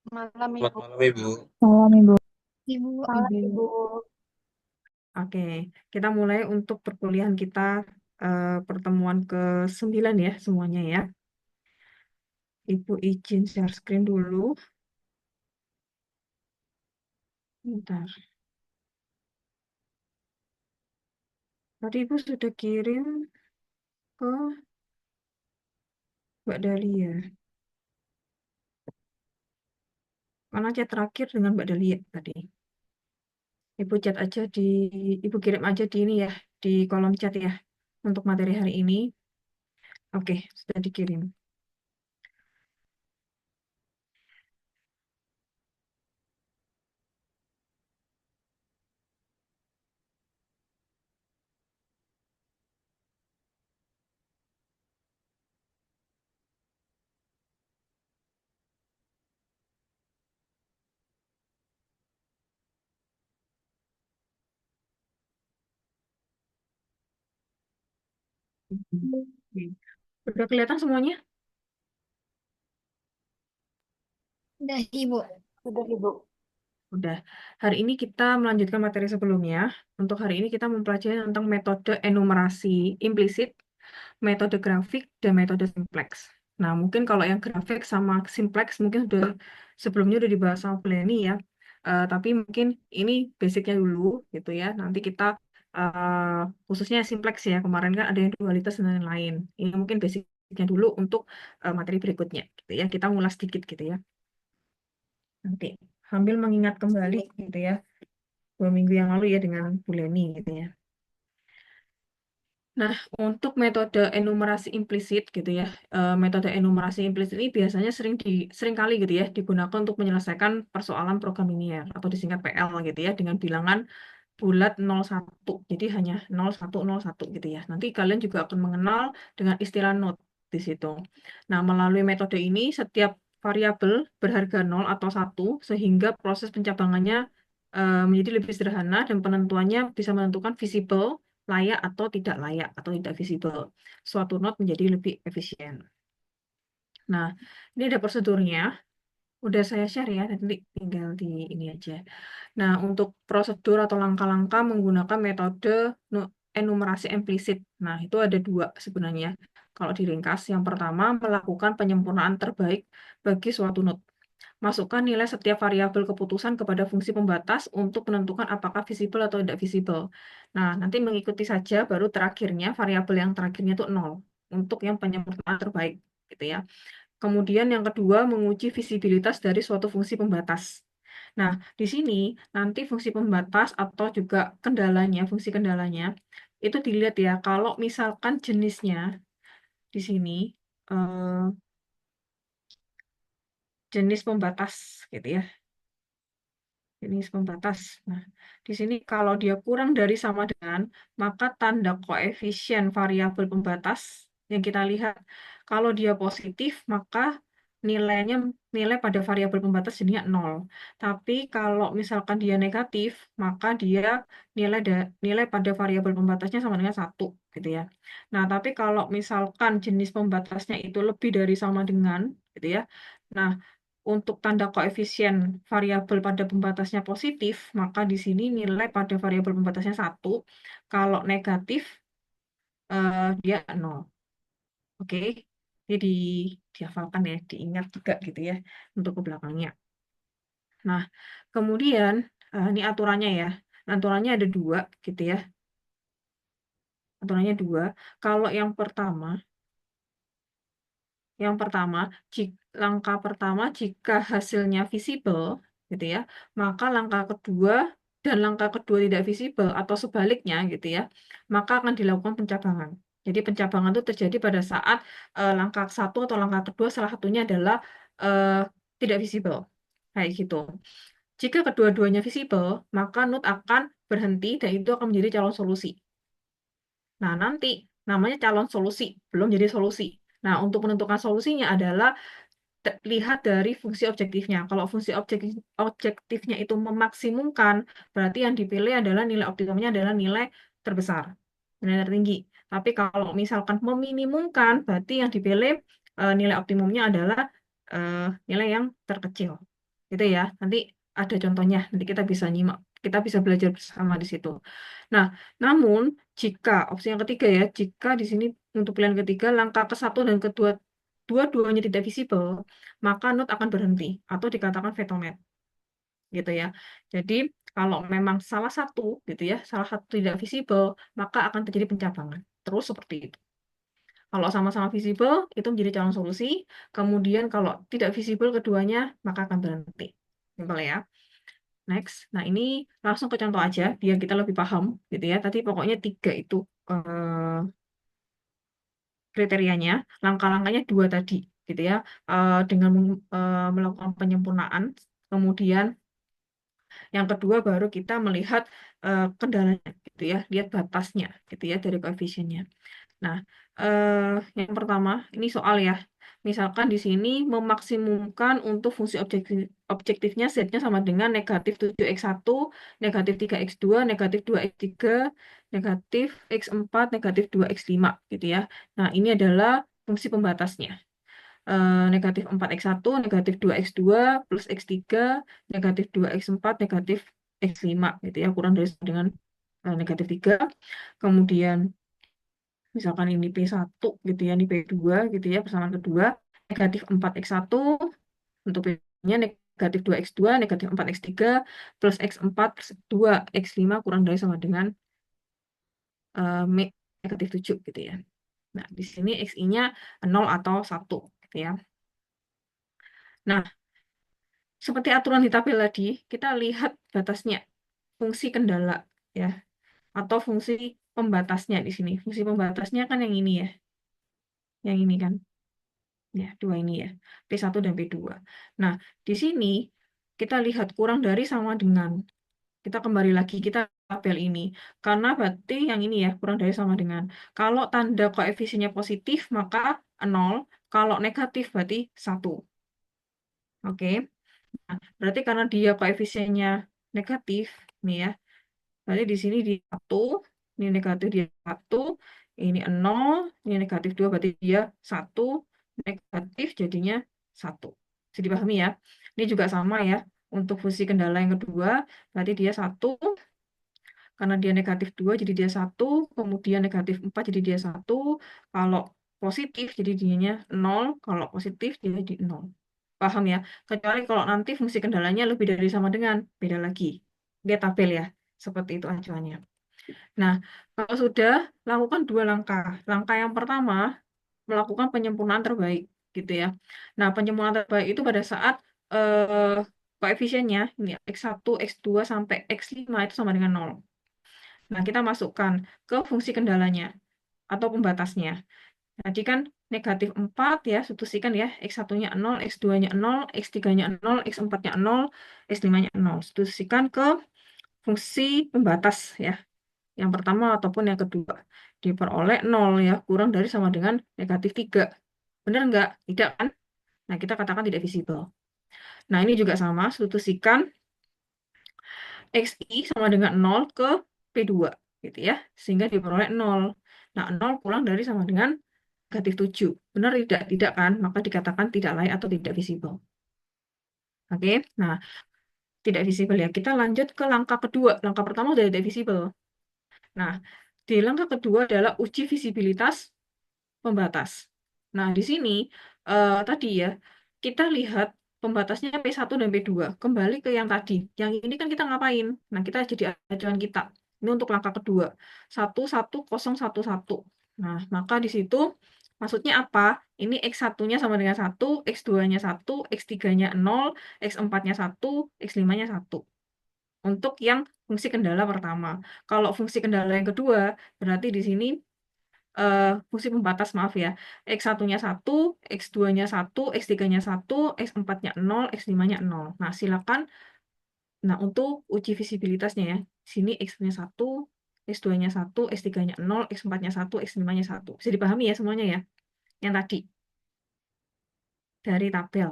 Malam Selamat Ibu. malam Ibu. Malam Ibu. Ibu, Malam Ibu. Ibu. Oke, kita mulai untuk perkuliahan kita pertemuan ke-9 ya semuanya ya. Ibu izin share screen dulu. Bentar. Tadi Ibu sudah kirim ke Mbak Dahlia. Mana chat terakhir dengan Mbak Dahlia tadi? Ibu chat aja Ibu kirim aja di ini ya, di kolom chat ya, untuk materi hari ini. Oke, sudah dikirim. Oke. Udah kelihatan semuanya? Udah Ibu. Sudah Ibu. Udah. Hari ini kita melanjutkan materi sebelumnya. Untuk hari ini kita mempelajari tentang metode enumerasi implisit, metode grafik, dan metode simplex. Nah, mungkin kalau yang grafik sama simplex mungkin sebelumnya udah dibahas sama Bleni ya. Tapi mungkin ini basicnya dulu gitu ya. Nanti kita khususnya simplex ya. Kemarin kan ada yang dualitas dan lain-lain. Ini mungkin basicnya dulu untuk materi berikutnya gitu ya. Kita ngulas sedikit gitu ya. Nanti sambil mengingat kembali gitu ya 2 minggu yang lalu ya dengan Bu Leni gitu ya. Nah, untuk metode enumerasi implisit gitu ya, metode enumerasi implisit ini biasanya sering kali gitu ya digunakan untuk menyelesaikan persoalan program linear atau disingkat PL gitu ya dengan bilangan bulat 01. Jadi hanya 0101 gitu ya. Nanti kalian juga akan mengenal dengan istilah node di situ. Nah, melalui metode ini setiap variabel berharga 0 atau 1 sehingga proses pencabangannya menjadi lebih sederhana dan penentuannya bisa menentukan visible, layak atau tidak layak atau tidak visible. Suatu node menjadi lebih efisien. Nah, ini ada prosedurnya. Udah saya share ya, nanti tinggal di ini aja. Nah, untuk prosedur atau langkah-langkah menggunakan metode enumerasi implisit. Nah, itu ada dua sebenarnya. Kalau diringkas, yang pertama melakukan penyempurnaan terbaik bagi suatu node. Masukkan nilai setiap variabel keputusan kepada fungsi pembatas untuk menentukan apakah visible atau tidak visible. Nah, nanti mengikuti saja baru terakhirnya, variabel yang terakhirnya itu 0 untuk yang penyempurnaan terbaik gitu ya. Kemudian yang kedua, menguji visibilitas dari suatu fungsi pembatas. Nah, di sini nanti fungsi pembatas atau juga kendalanya, fungsi kendalanya, itu dilihat ya, kalau misalkan jenisnya di sini, eh, jenis pembatas gitu ya, jenis pembatas. Nah, di sini kalau dia kurang dari sama dengan, maka tanda koefisien variabel pembatas yang kita lihat, kalau dia positif, maka nilainya nilai pada variabel pembatas jadinya 0. Tapi kalau misalkan dia negatif, maka dia nilai pada variabel pembatasnya sama dengan 1 gitu ya. Nah, tapi kalau misalkan jenis pembatasnya itu lebih dari sama dengan gitu ya. Nah, untuk tanda koefisien variabel pada pembatasnya positif, maka di sini nilai pada variabel pembatasnya 1. Kalau negatif, dia 0. Oke, jadi dihafalkan ya, diingat juga gitu ya untuk ke belakangnya. Nah, kemudian ini aturannya ya. Aturannya ada dua gitu ya. Aturannya dua. Kalau yang pertama, langkah pertama jika hasilnya visible, gitu ya, maka langkah kedua dan langkah kedua tidak visible atau sebaliknya, gitu ya, maka akan dilakukan pencabangan. Jadi pencabangan itu terjadi pada saat langkah satu atau langkah kedua salah satunya adalah eh, tidak visible, kayak gitu. Jika kedua-duanya visible, maka node akan berhenti dan itu akan menjadi calon solusi. Nah, nanti namanya calon solusi, belum jadi solusi. Nah, untuk menentukan solusinya adalah lihat dari fungsi objektifnya. Kalau fungsi objektifnya itu memaksimumkan, berarti yang dipilih adalah nilai optimumnya adalah nilai terbesar, nilai tertinggi. Tapi kalau misalkan meminimumkan, berarti yang dipilih nilai optimumnya adalah nilai yang terkecil. gitu ya. Nanti ada contohnya, nanti kita bisa nyimak, kita bisa belajar bersama di situ. Nah, namun jika opsi yang ketiga ya, jika di sini untuk pilihan ketiga langkah ke satu dan kedua dua-duanya tidak visible, maka node akan berhenti atau dikatakan veto node gitu ya. Jadi kalau memang salah satu gitu ya, salah satu tidak visible, maka akan terjadi pencabangan. Terus seperti itu. Kalau sama-sama visible, itu menjadi calon solusi. Kemudian kalau tidak visible keduanya, maka akan berhenti. Simpel ya. Next. Nah, ini langsung ke contoh aja, biar kita lebih paham gitu ya. Tadi pokoknya tiga itu kriterianya. Langkah-langkahnya dua tadi gitu ya. Dengan melakukan penyempurnaan. Kemudian yang kedua baru kita melihat kendalanya gitu ya. Lihat batasnya gitu ya dari koefisiennya. Nah, yang pertama, ini soal ya. Misalkan di sini memaksimumkan untuk fungsi objektifnya setnya sama dengan negatif 7x1, negatif 3x2, negatif 2x3, negatif x4, negatif 2x5 gitu ya. Nah, ini adalah fungsi pembatasnya. Negatif 4x1, negatif 2x2, plus x3, negatif 2x4, negatif x5 gitu ya. Kurang dari sama dengan negatif 3. Kemudian misalkan ini P1 gitu ya, ini P2 gitu ya, persamaan kedua, negatif 4x1, untuk P-nya negatif 2x2, negatif 4x3, plus x4, plus 2x5 kurang dari sama dengan negatif 7 gitu ya. Nah, di sini xi-nya 0 atau 1 gitu ya. Nah, seperti aturan di tabel tadi, kita lihat batasnya, fungsi kendala ya, atau fungsi pembatasnya di sini. Fungsi pembatasnya kan yang ini ya, yang ini kan. Ya, dua ini ya, P1 dan P2. Nah, di sini kita lihat kurang dari sama dengan. Kita kembali lagi, kita tabel ini. Karena berarti yang ini ya, kurang dari sama dengan. Kalau tanda koefisiennya positif, maka 0. Kalau negatif, berarti 1. Oke. Nah, berarti karena dia koefisiennya negatif, nih ya, berarti di sini di 1, ini negatif dia 1, ini 0, ini negatif 2 berarti dia 1, negatif jadinya 1. Bisa dipahami ya. Ini juga sama ya. Untuk fungsi kendala yang kedua, berarti dia 1, karena dia negatif 2 jadi dia 1, kemudian negatif 4 jadi dia 1, kalau positif jadi dianya 0, kalau positif dia jadi 0. Paham ya? Kecuali kalau nanti fungsi kendalanya lebih dari sama dengan, beda lagi. Dia tabel ya. Seperti itu acuannya. Nah, kalau sudah lakukan dua langkah. Langkah yang pertama, melakukan penyempurnaan terbaik, gitu ya. Nah, penyempurnaan terbaik itu pada saat koefisiennya, ini X1, X2, sampai X5 itu sama dengan 0. Nah, kita masukkan ke fungsi kendalanya atau pembatasnya. Tadi kan negatif 4 ya, substitusikan ya, X1-nya 0, X2-nya 0, X3-nya 0, X4-nya 0, X5-nya 0. Substitusikan ke fungsi pembatas ya. Yang pertama ataupun yang kedua. Diperoleh 0 ya, kurang dari sama dengan negatif 3. Benar nggak? Tidak kan? Nah, kita katakan tidak visible. Nah, ini juga sama, substitusikan XI sama dengan 0 ke P2 gitu ya. Sehingga diperoleh 0. Nah, 0 kurang dari sama dengan negatif 7. Benar tidak? Tidak kan? Maka dikatakan tidak layak atau tidak visible. Oke, nah tidak visible ya. Kita lanjut ke langkah kedua. Langkah pertama sudah tidak visible. Nah, di langkah kedua adalah uji visibilitas pembatas. Nah, di sini tadi ya, kita lihat pembatasnya P1 dan P2. Kembali ke yang tadi. Yang ini kan kita ngapain? Nah, kita jadi acuan kita. Ini untuk langkah kedua. 11011. Nah, maka di situ maksudnya apa? Ini X1-nya sama dengan 1, X2-nya 1, X3-nya 0, X4-nya 1, X5-nya 1. Untuk yang fungsi kendala pertama. Kalau fungsi kendala yang kedua, berarti di sini fungsi pembatas maaf ya. X1-nya 1, X2-nya 1, X3-nya 1, X4-nya 0, X5-nya 0. Nah, silakan. Nah, untuk uji visibilitasnya ya. Sini X-nya 1, X2-nya 1, X3-nya 0, X4-nya 1, X5-nya 1. Bisa dipahami ya semuanya ya? Yang tadi dari tabel.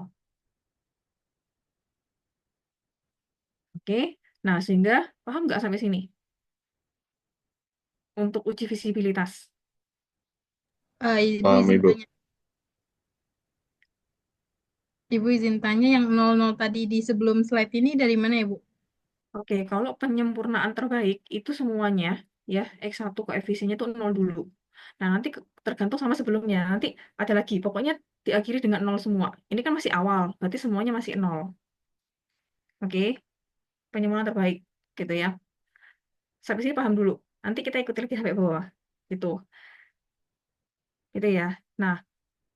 Oke. Nah, sehingga paham nggak sampai sini? Untuk uji visibilitas. Ini Paham, izin Ibu. tanya. Ibu izin tanya yang 00 tadi di sebelum slide ini dari mana ya, Bu? Oke, kalau penyempurnaan terbaik itu semuanya ya X1 koefisiennya itu 0 dulu. Nah, nanti tergantung sama sebelumnya. Nanti ada lagi, pokoknya diakhiri dengan 0 semua. Ini kan masih awal, berarti semuanya masih 0. Oke, penyempurnaan terbaik gitu ya. Sampai sini paham dulu. Nanti kita ikuti lagi sampai bawah. Gitu. Gitu ya. Nah,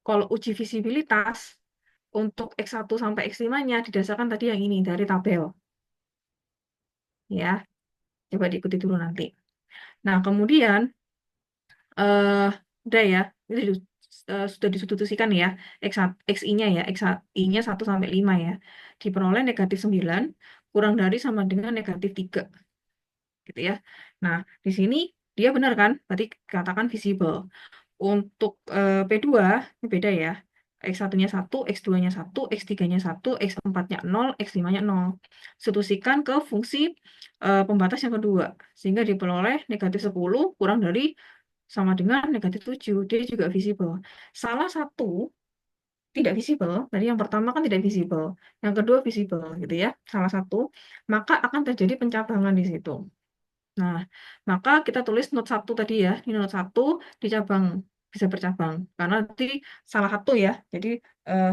kalau uji visibilitas untuk X1 sampai X5-nya didasarkan tadi yang ini dari tabel. Ya, coba diikuti dulu nanti. Nah, kemudian eh udah ya, ini sudah disubstitusikan ya, XI-nya ya, XI-nya 1 sampai 5 ya. Diperoleh negatif 9 kurang dari sama dengan negatif 3 gitu ya. Nah, di sini dia benar kan? Berarti katakan visible. Untuk P2 ini beda ya. X1-nya 1, X2-nya 1, X3-nya 1, X4-nya 0, X5-nya 0. Substitusikan ke fungsi pembatas yang kedua. Sehingga diperoleh negatif 10 kurang dari sama dengan negatif 7. Dia juga visible. Salah satu tidak visible, tadi yang pertama kan tidak visible. Yang kedua visible gitu ya. Salah satu, maka akan terjadi pencabangan di situ. Nah, maka kita tulis not 1 tadi ya. Ini not 1 dicabang, bisa bercabang. Karena nanti salah satu ya. Jadi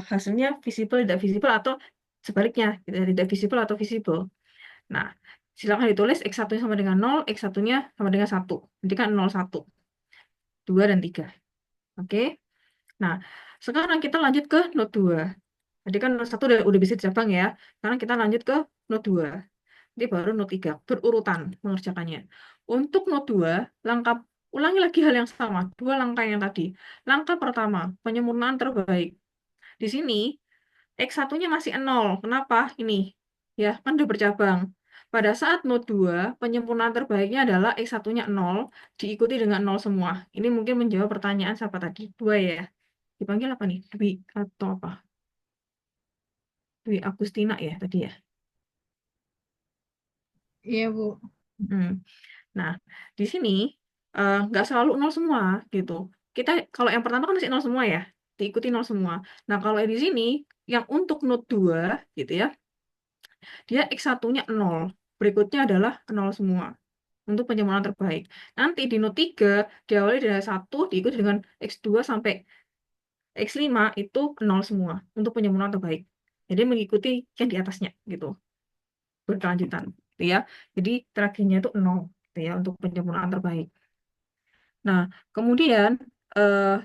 hasilnya visible, tidak visible, atau sebaliknya. Gitu, ya, tidak visible atau visible. Nah, silakan ditulis X1-nya sama dengan 0, X1-nya sama dengan 1. Jadi kan 0, 1, 2, dan 3. Oke. Nah, sekarang kita lanjut ke not 2. Tadi kan not 1 udah bisa dicabang ya. Sekarang kita lanjut ke not 2. Nanti baru not 3 berurutan mengerjakannya. Untuk not 2 langkah ulangi lagi hal yang sama, dua langkah yang tadi. Langkah pertama, penyempurnaan terbaik. Di sini X1-nya masih 0. Kenapa? Ini ya, kan udah bercabang. Pada saat not 2 penyempurnaan terbaiknya adalah X1-nya 0, diikuti dengan 0 semua. Ini mungkin menjawab pertanyaan siapa tadi? Dua ya. Dipanggil apa nih? Dwi atau apa? Dwi Agustina ya tadi ya. Iya, Bu. Hmm. Nah, di sini nggak selalu nol semua gitu. Kita kalau yang pertama kan masih nol semua ya, diikuti nol semua. Nah, kalau di sini yang untuk node 2 gitu ya, dia X1-nya 0. Berikutnya adalah nol semua untuk penyempurnaan terbaik. Nanti di node 3 diawali dari 1 diikuti dengan X2 sampai X5 itu nol semua untuk penyempurnaan terbaik. Jadi mengikuti yang di atasnya gitu, berkelanjutan gitu ya. Jadi terakhirnya itu 0 gitu ya untuk penyempurnaan terbaik. Nah, kemudian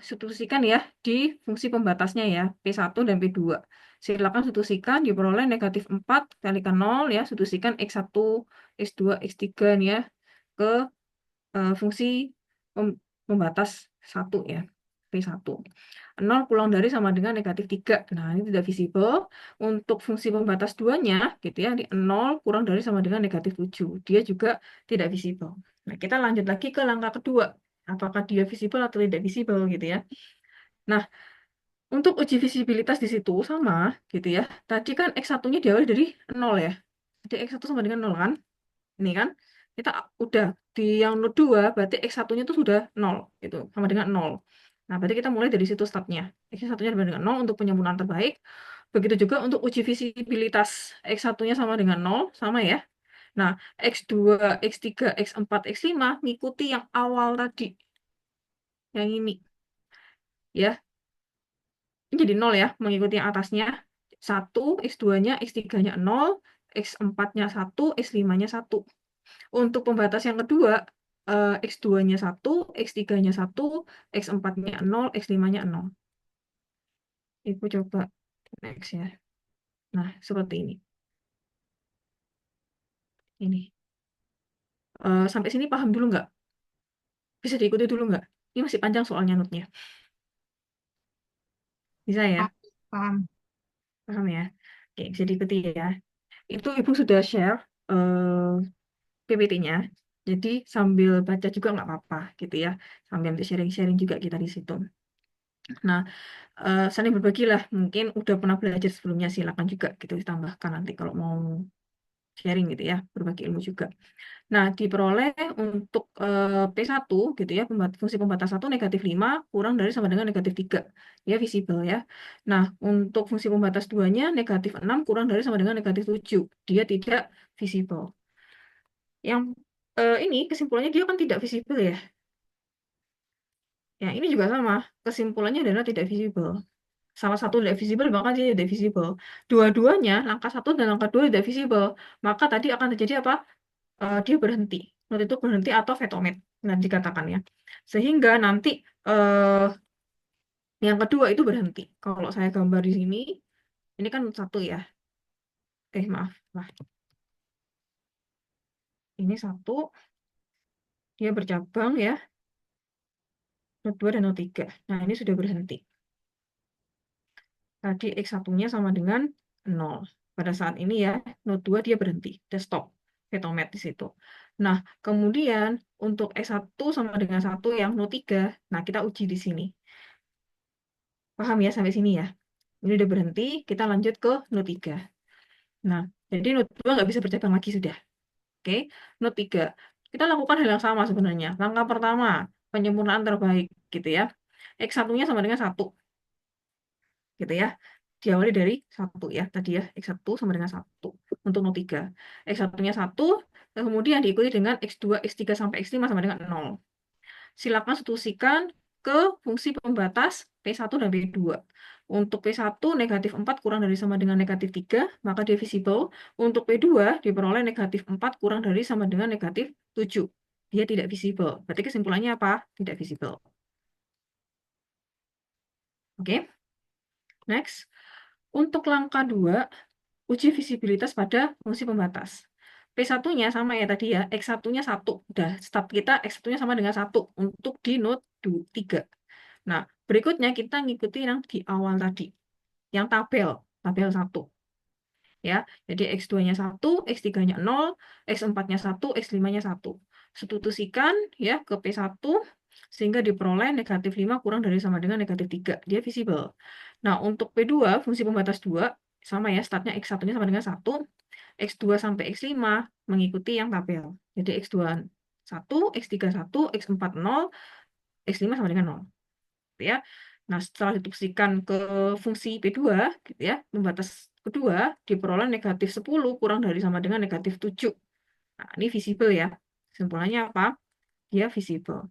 substitusikan ya di fungsi pembatasnya ya, P1 dan P2. Silakan substitusikan, diperoleh negatif 4 kalikan 0 ya, substitusikan X1, X2, X3 nih ya, ke fungsi pembatas 1 ya, P1. 0 pulang dari sama dengan negatif 3. Nah, ini tidak visible. Untuk fungsi pembatas 2-nya, gitu ya, di 0 kurang dari sama dengan negatif 7. Dia juga tidak visible. Nah, kita lanjut lagi ke langkah kedua. Apakah dia visible atau tidak visible gitu ya. Nah, untuk uji visibilitas di situ sama gitu ya. Tadi kan X1-nya diawali dari 0 ya. Jadi X1 sama dengan 0 kan? Ini kan kita udah di yang node 2 berarti X1-nya itu sudah 0 gitu, sama dengan 0. Nah, berarti kita mulai dari situ startnya. X1-nya sama dengan 0 untuk penyempurnaan terbaik. Begitu juga untuk uji visibilitas X1-nya sama dengan 0, sama ya. Nah, X2, X3, X4, X5 ngikuti yang awal tadi. Yang ini ya. Ini jadi 0 ya, mengikuti yang atasnya. 1, X2-nya, X3-nya 0, X4-nya 1, X5-nya 1. Untuk pembatas yang kedua, X2-nya 1, X3-nya 1, X4-nya 0, X5-nya 0. Ibu coba next ya. Nah, seperti ini. Ini. Sampai sini paham dulu nggak? Bisa diikuti dulu nggak? Ini masih panjang soalnya notnya. Bisa ya? Paham. Paham. Paham ya? Oke, bisa diikuti ya. Itu Ibu sudah share PPT-nya. Jadi sambil baca juga nggak apa-apa gitu ya. Sambil nanti sharing-sharing juga kita di situ. Nah, saling berbagi lah. Mungkin udah pernah belajar sebelumnya, silakan juga gitu ditambahkan nanti kalau mau sharing gitu ya, berbagi ilmu juga. Nah, diperoleh untuk P1 gitu ya, fungsi pembatas 1 negatif 5 kurang dari sama dengan negatif 3. Ya, visible ya. Nah, untuk fungsi pembatas 2-nya negatif 6 kurang dari sama dengan negatif 7. Dia tidak visible. Yang ini kesimpulannya dia kan tidak visible ya. Ya, ini juga sama. Kesimpulannya adalah tidak visible. Salah satu tidak visible, maka dia tidak visible. Dua-duanya, langkah 1 dan langkah 2 tidak visible. Maka tadi akan terjadi apa? Dia berhenti. Node itu berhenti atau vetomet, nah dikatakan ya. Sehingga nanti eh, yang kedua itu berhenti. Kalau saya gambar di sini, ini kan node 1 ya. Maaf. Nah, ini 1, dia bercabang ya. Node 2 dan node 3. Nah, ini sudah berhenti. Tadi X1-nya sama dengan 0. Pada saat ini ya, node 2 dia berhenti. Dia stop. Vetomet di situ. Nah, kemudian untuk X1 sama dengan 1 yang node 3, nah kita uji di sini. Paham ya sampai sini ya? Ini udah berhenti, kita lanjut ke node 3. Nah, jadi node 2 nggak bisa bercabang lagi sudah. Oke, node 3. Kita lakukan hal yang sama sebenarnya. Langkah pertama, penyempurnaan terbaik gitu ya. X1-nya sama dengan 1. Gitu ya. Diawali dari 1 ya. Tadi ya, X1 sama dengan 1 untuk node 3. X1-nya 1, kemudian diikuti dengan X2, X3 sampai X5 sama dengan 0. Silakan substitusikan ke fungsi pembatas P1 dan P2. Untuk P1 negatif 4 kurang dari sama dengan negatif 3, maka dia visible. Untuk P2 diperoleh negatif 4 kurang dari sama dengan negatif 7. Dia tidak visible. Berarti kesimpulannya apa? Tidak visible. Oke. Next. Untuk langkah 2, uji visibilitas pada fungsi pembatas. P1-nya sama ya tadi ya, X1-nya 1. Udah, start kita X1-nya sama dengan 1 untuk di node 3. Nah, berikutnya kita ngikuti yang di awal tadi, yang tabel 1. Ya, jadi X2-nya 1, X3-nya 0, X4-nya 1, X5-nya 1. Substitusikan ya ke P1 sehingga diperoleh negatif 5 kurang dari sama dengan negatif 3. Dia visible. Nah, untuk P2, fungsi pembatas 2, sama ya, startnya X1-nya sama dengan 1, X2 sampai X5 mengikuti yang tabel. Jadi X2 1, X3 1, X4 0, X5 sama dengan 0. Gitu ya. Nah, setelah dituksikan ke fungsi P2, gitu ya, pembatas kedua diperoleh negatif 10 kurang dari sama dengan negatif 7. Nah, ini visible ya. Kesimpulannya apa? Dia visible.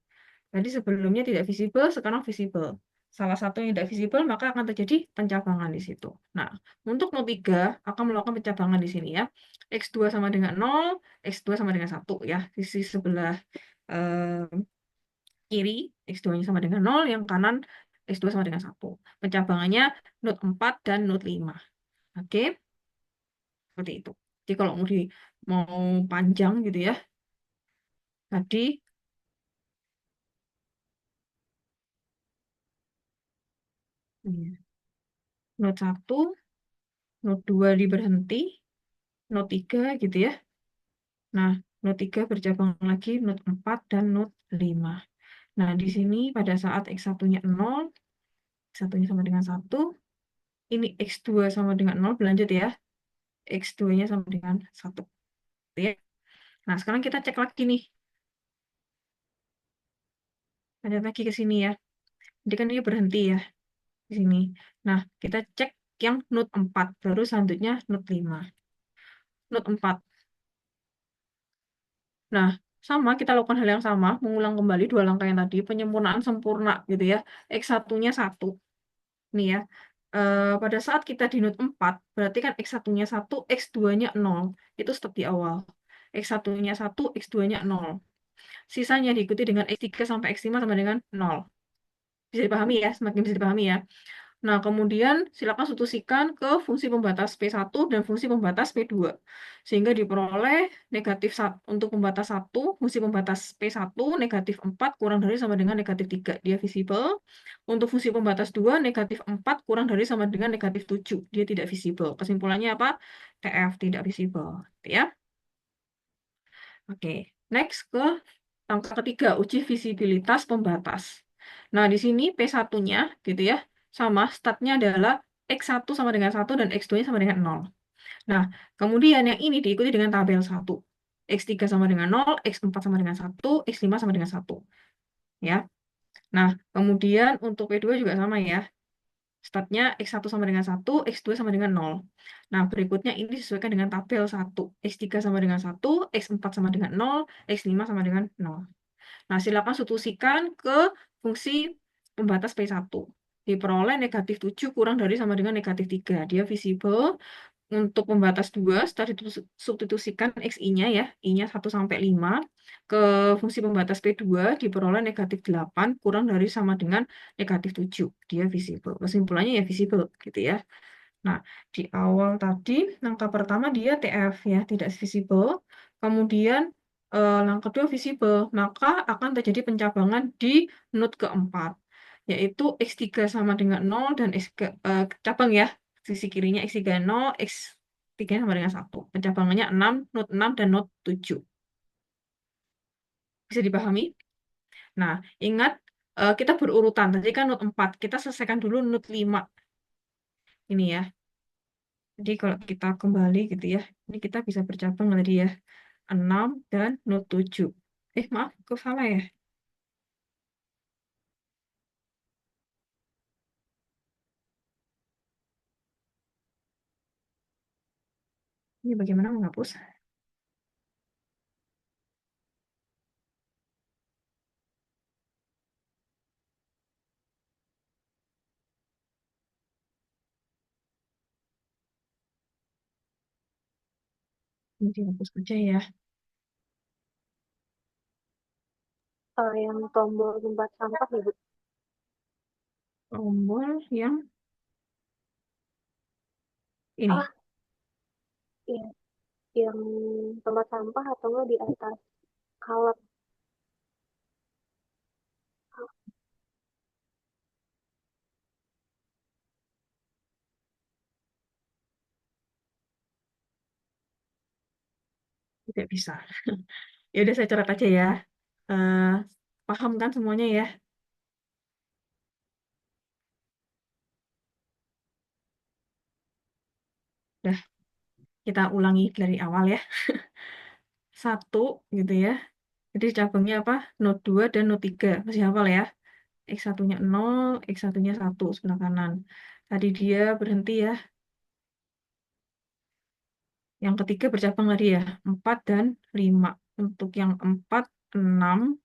Jadi sebelumnya tidak visible, sekarang visible. Salah satu yang tidak visible, maka akan terjadi pencabangan di situ. Nah, untuk node 3 akan melakukan pencabangan di sini ya. X2 sama dengan 0, X2 sama dengan 1 ya. Sisi sebelah eh, kiri, X2-nya sama dengan 0, yang kanan X2 sama dengan 1. Pencabangannya node 4 dan node 5. Oke, seperti itu. Jadi kalau mau panjang gitu ya, tadi node 1, node 2 diberhenti, node 3 gitu ya. Nah, node 3 bercabang lagi, node 4 dan node 5. Nah, di sini pada saat X1-nya 0, X1-nya sama dengan 1, ini X2 sama dengan 0, berlanjut ya. X2-nya sama dengan 1. Gitu ya. Nah, sekarang kita cek lagi nih. Lanjut lagi ke sini ya. Jadi kan dia berhenti ya di sini. Nah, kita cek yang node 4, baru selanjutnya node 5. Node 4. Nah, sama, kita lakukan hal yang sama, mengulang kembali 2 langkah yang tadi, penyempurnaan sempurna gitu ya. X1-nya 1. Nih ya, pada saat kita di node 4, berarti kan X1-nya 1, X2-nya 0. Itu step di awal. X1-nya 1, X2-nya 0. Sisanya diikuti dengan X3 sampai X5 sama dengan 0. Bisa dipahami ya, semakin bisa dipahami ya. Nah, kemudian silakan substitusikan ke fungsi pembatas P1 dan fungsi pembatas P2. Sehingga diperoleh negatif 1 untuk pembatas 1, fungsi pembatas P1 negatif 4 kurang dari sama dengan negatif 3. Dia visible. Untuk fungsi pembatas 2, negatif 4 kurang dari sama dengan negatif 7. Dia tidak visible. Kesimpulannya apa? TF tidak visible. Ya. Oke, next ke langkah ketiga, uji visibilitas pembatas. Nah, di sini P1-nya gitu ya, sama, startnya adalah X1 sama dengan 1 dan X2-nya sama dengan 0. Nah, kemudian yang ini diikuti dengan tabel 1. X3 sama dengan 0, X4 sama dengan 1, X5 sama dengan 1. Ya. Nah, kemudian untuk P2 juga sama ya. Startnya X1 sama dengan 1, X2 sama dengan 0. Nah, berikutnya ini disesuaikan dengan tabel 1. X3 sama dengan 1, X4 sama dengan 0, X5 sama dengan 0. Nah, silakan substitusikan ke fungsi pembatas P1. Diperoleh negatif 7 kurang dari sama dengan negatif 3. Dia visible. Untuk pembatas 2, setelah substitusikan XI-nya ya, I-nya 1 sampai 5 ke fungsi pembatas P2 diperoleh negatif 8 kurang dari sama dengan negatif 7. Dia visible. Kesimpulannya ya visible gitu ya. Nah, di awal tadi langkah pertama dia TF ya, tidak visible. Kemudian langkah kedua visible, maka akan terjadi pencabangan di node keempat, yaitu X3 sama dengan 0 dan X3, cabang ya, sisi kirinya X3 0, X3 sama dengan 1. Pencabangannya 6, node 6 dan node 7. Bisa dipahami? Nah, ingat kita berurutan. Tadi kan node 4, kita selesaikan dulu node 5. Ini ya. Jadi kalau kita kembali gitu ya, ini kita bisa bercabang tadi ya. 6 dan node 7. Maaf, kok salah ya? Ini bagaimana menghapus? Ini dihapus aja ya. Yang tombol tempat sampah ya, Bu. Tombol yang ini. Ah, iya. Yang tempat sampah atau enggak di atas color. Tidak bisa. Ya udah saya coret aja ya. Eh, paham kan semuanya ya? Udah, kita ulangi dari awal ya. 1 gitu ya. Jadi cabangnya apa? Node 2 dan node 3. Masih hafal ya? X1-nya 0, X1-nya 1 sebelah kanan. Tadi dia berhenti ya. Yang ketiga bercabang tadi ya, 4 dan 5. Untuk yang 4, 6,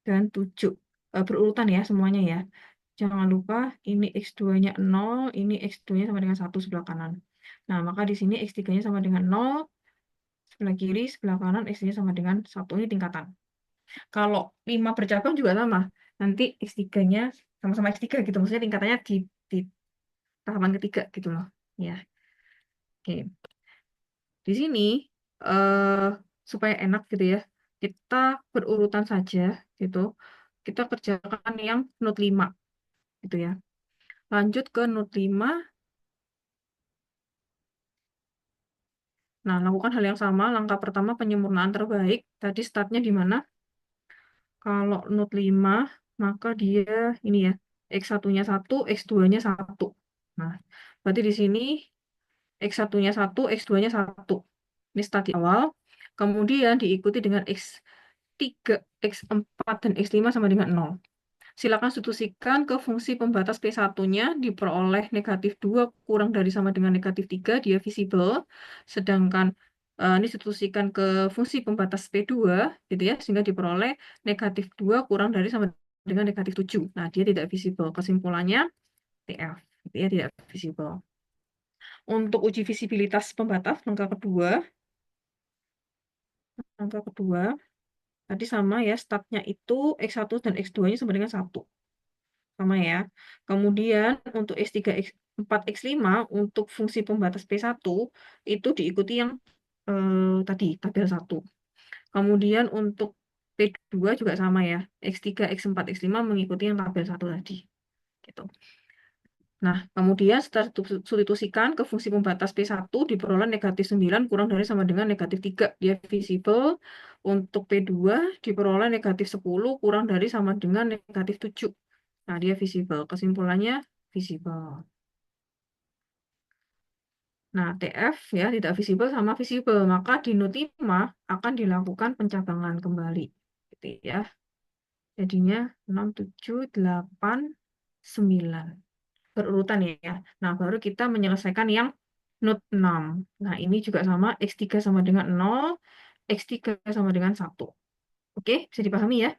dan 7. Berurutan ya semuanya ya. Jangan lupa ini X2-nya 0, ini X2-nya sama dengan 1 sebelah kanan. Nah, maka di sini X3-nya sama dengan 0, sebelah kiri, sebelah kanan X-nya sama dengan 1. Ini tingkatan. Kalau 5 bercabang juga sama. Nanti X3-nya sama-sama X3 gitu. Maksudnya tingkatannya di tahapan ketiga gitu loh. Ya, oke. Di sini eh supaya enak gitu ya, kita berurutan saja gitu. Kita kerjakan yang node 5 gitu ya. Lanjut ke node 5. Nah, lakukan hal yang sama. Langkah pertama penyempurnaan terbaik. Tadi startnya di mana? Kalau node 5, maka dia ini ya, X1-nya 1, X2-nya 1. Nah, berarti di sini X1-nya 1, X2-nya 1. Ini start di awal. Kemudian diikuti dengan X3, X4, dan X5 sama dengan 0. Silakan substitusikan ke fungsi pembatas P1-nya diperoleh negatif 2 kurang dari sama dengan negatif 3, dia visible. Sedangkan ini substitusikan ke fungsi pembatas P2, gitu ya, sehingga diperoleh negatif 2 kurang dari sama dengan negatif 7. Nah, dia tidak visible. Kesimpulannya TF, dia tidak visible. Untuk uji visibilitas pembatas, langkah kedua, tadi sama ya, startnya itu X1 dan X2-nya sama dengan 1. Sama ya. Kemudian untuk X3, X4, X5 untuk fungsi pembatas P1 itu diikuti yang tadi tabel 1. Kemudian untuk P2 juga sama ya. X3, X4, X5 mengikuti yang tabel 1 tadi. Gitu. Nah, kemudian setelah substitusikan ke fungsi pembatas P1 diperoleh negatif 9 kurang dari sama dengan negatif 3. Dia visible. Untuk P2 diperoleh negatif 10 kurang dari sama dengan negatif 7. Nah, dia visible. Kesimpulannya visible. Nah, TF ya tidak visible sama visible, maka di not 5 akan dilakukan pencabangan kembali. Gitu ya. Jadinya 6, 7, 8, 9. Berurutan ya. Nah, baru kita menyelesaikan yang not 6. Nah, ini juga sama, X3 sama dengan 0, X3 sama dengan 1. Oke, bisa dipahami ya?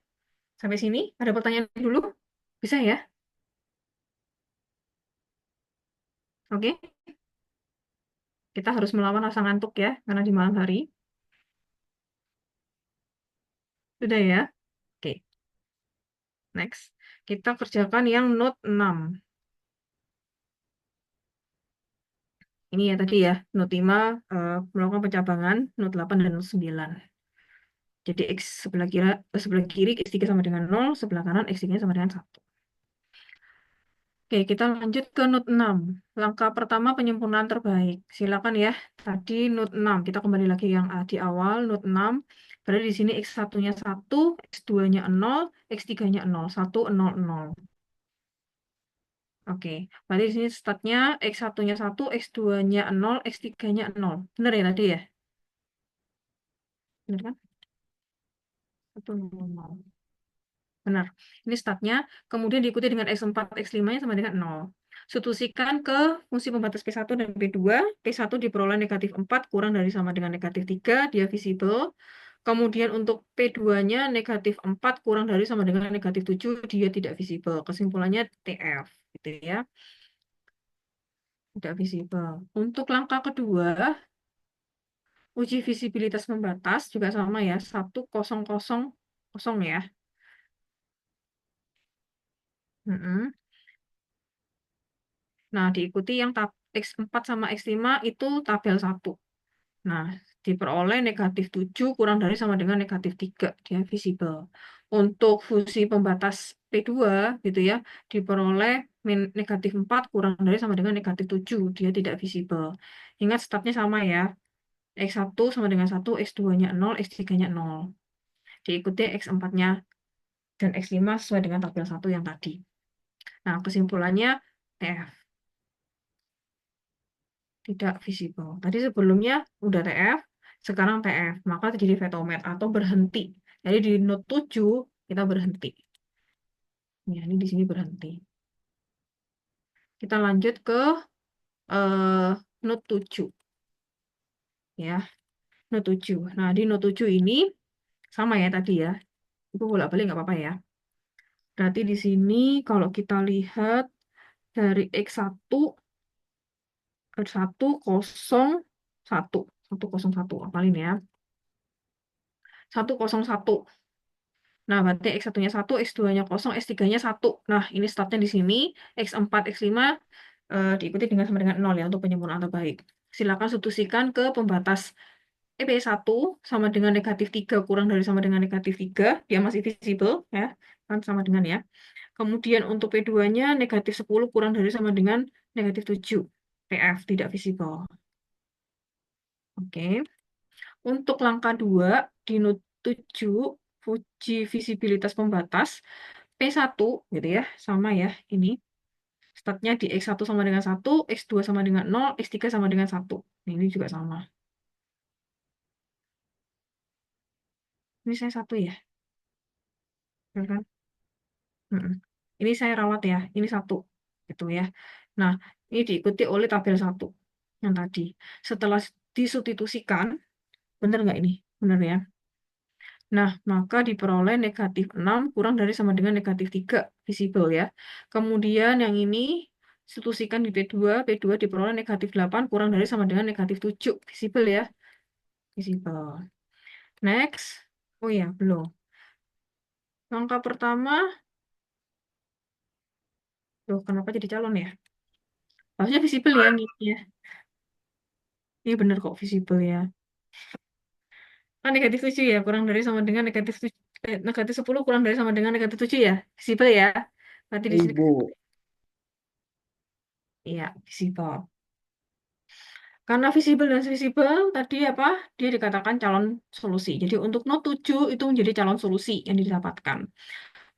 Sampai sini, ada pertanyaan dulu? Bisa ya? Oke, kita harus melawan rasa ngantuk ya, karena di malam hari. Sudah ya? Oke, next. Kita kerjakan yang not 6. Ini ya tadi ya, not 5 melakukan pencabangan, not 8 dan not 9. Jadi X sebelah kiri X3 sama dengan 0, sebelah kanan X3 sama dengan 1. Oke, kita lanjut ke not 6. Langkah pertama penyempurnaan terbaik. Silakan ya. Tadi not 6. Kita kembali lagi yang di awal, not 6. Berarti di sini X1-nya 1, X2-nya 0, X3-nya 0. 1, 0, 0. Oke, berarti di sini startnya X1-nya 1, X2-nya 0, X3-nya 0. Benar ya tadi ya? Benar kan? 1, 0, 0. Benar. Ini startnya. Kemudian diikuti dengan X4, X5-nya sama dengan 0. Substitusikan ke fungsi pembatas P1 dan P2. P1 diperoleh negatif 4 kurang dari sama dengan negatif 3. Dia visible. Kemudian untuk P2-nya negatif 4 kurang dari sama dengan negatif 7. Dia tidak visible. Kesimpulannya TF. Gitu ya. Tidak visible. Untuk langkah kedua, uji visibilitas pembatas juga sama ya. 1000 ya. Mm-mm. Nah, diikuti yang X4 sama X5 itu tabel 1. Nah, diperoleh negatif 7 kurang dari sama dengan negatif 3. Dia visible. Untuk fungsi pembatas P2, gitu ya, diperoleh negatif 4 kurang dari sama dengan negatif 7. Dia tidak visible. Ingat startnya sama ya. X1 sama dengan 1, X2-nya 0, X3-nya 0. Diikuti X4-nya dan X5 sesuai dengan tabel 1 yang tadi. Nah, kesimpulannya TF. Tidak visible. Tadi sebelumnya udah TF, sekarang TF. Maka terjadi vetomet atau berhenti. Jadi di note 7 kita berhenti. Ya, ini di sini berhenti. Kita lanjut ke eh, note 7. Ya, note 7. Nah, di note 7 ini sama ya tadi ya. Itu bolak-balik nggak apa-apa ya. Berarti di sini kalau kita lihat dari X1 ke 101. 101. Apalin ya. 101. Nah, berarti X1-nya 1, X2-nya 0, X3-nya 1. Nah, ini startnya di sini. X4, X5 diikuti dengan sama dengan 0 ya untuk penyempurnaan terbaik. Silakan substitusikan ke pembatas EP1 sama dengan negatif 3 kurang dari sama dengan negatif 3. Dia masih visible ya. Kan sama dengan ya. Kemudian untuk P2-nya negatif 10 kurang dari sama dengan negatif 7. PF tidak visible. Oke. Untuk langkah 2 di note 7 uji visibilitas pembatas P1 gitu ya, sama ya ini. Startnya di X1 sama dengan 1, X2 sama dengan 0, X3 sama dengan 1. Ini juga sama. Ini saya 1 ya, benar kan? Mm-mm. Ini saya rawat ya, ini 1. Gitu ya. Nah, ini diikuti oleh tabel 1 yang tadi. Setelah disubstitusikan, benar nggak ini? Benar ya. Nah, maka diperoleh negatif 6 kurang dari sama dengan negatif 3. Visible ya. Kemudian yang ini substitusikan di P2. P2 diperoleh negatif 8 kurang dari sama dengan negatif 7. Visible ya. Visible. Next. Oh ya, belum. Langkah pertama. Loh, kenapa jadi calon ya? Harusnya visible ya. Ini ya. Ini bener kok visible ya. Kan negatif 7 ya. Kurang dari sama dengan negatif 7. Negatif 10 kurang dari sama dengan negatif 7 ya. Visible ya. Berarti di sini. Ibu, Iya, visible. Karena visible dan visible tadi apa? Dia dikatakan calon solusi. Jadi untuk not 7 itu menjadi calon solusi yang didapatkan.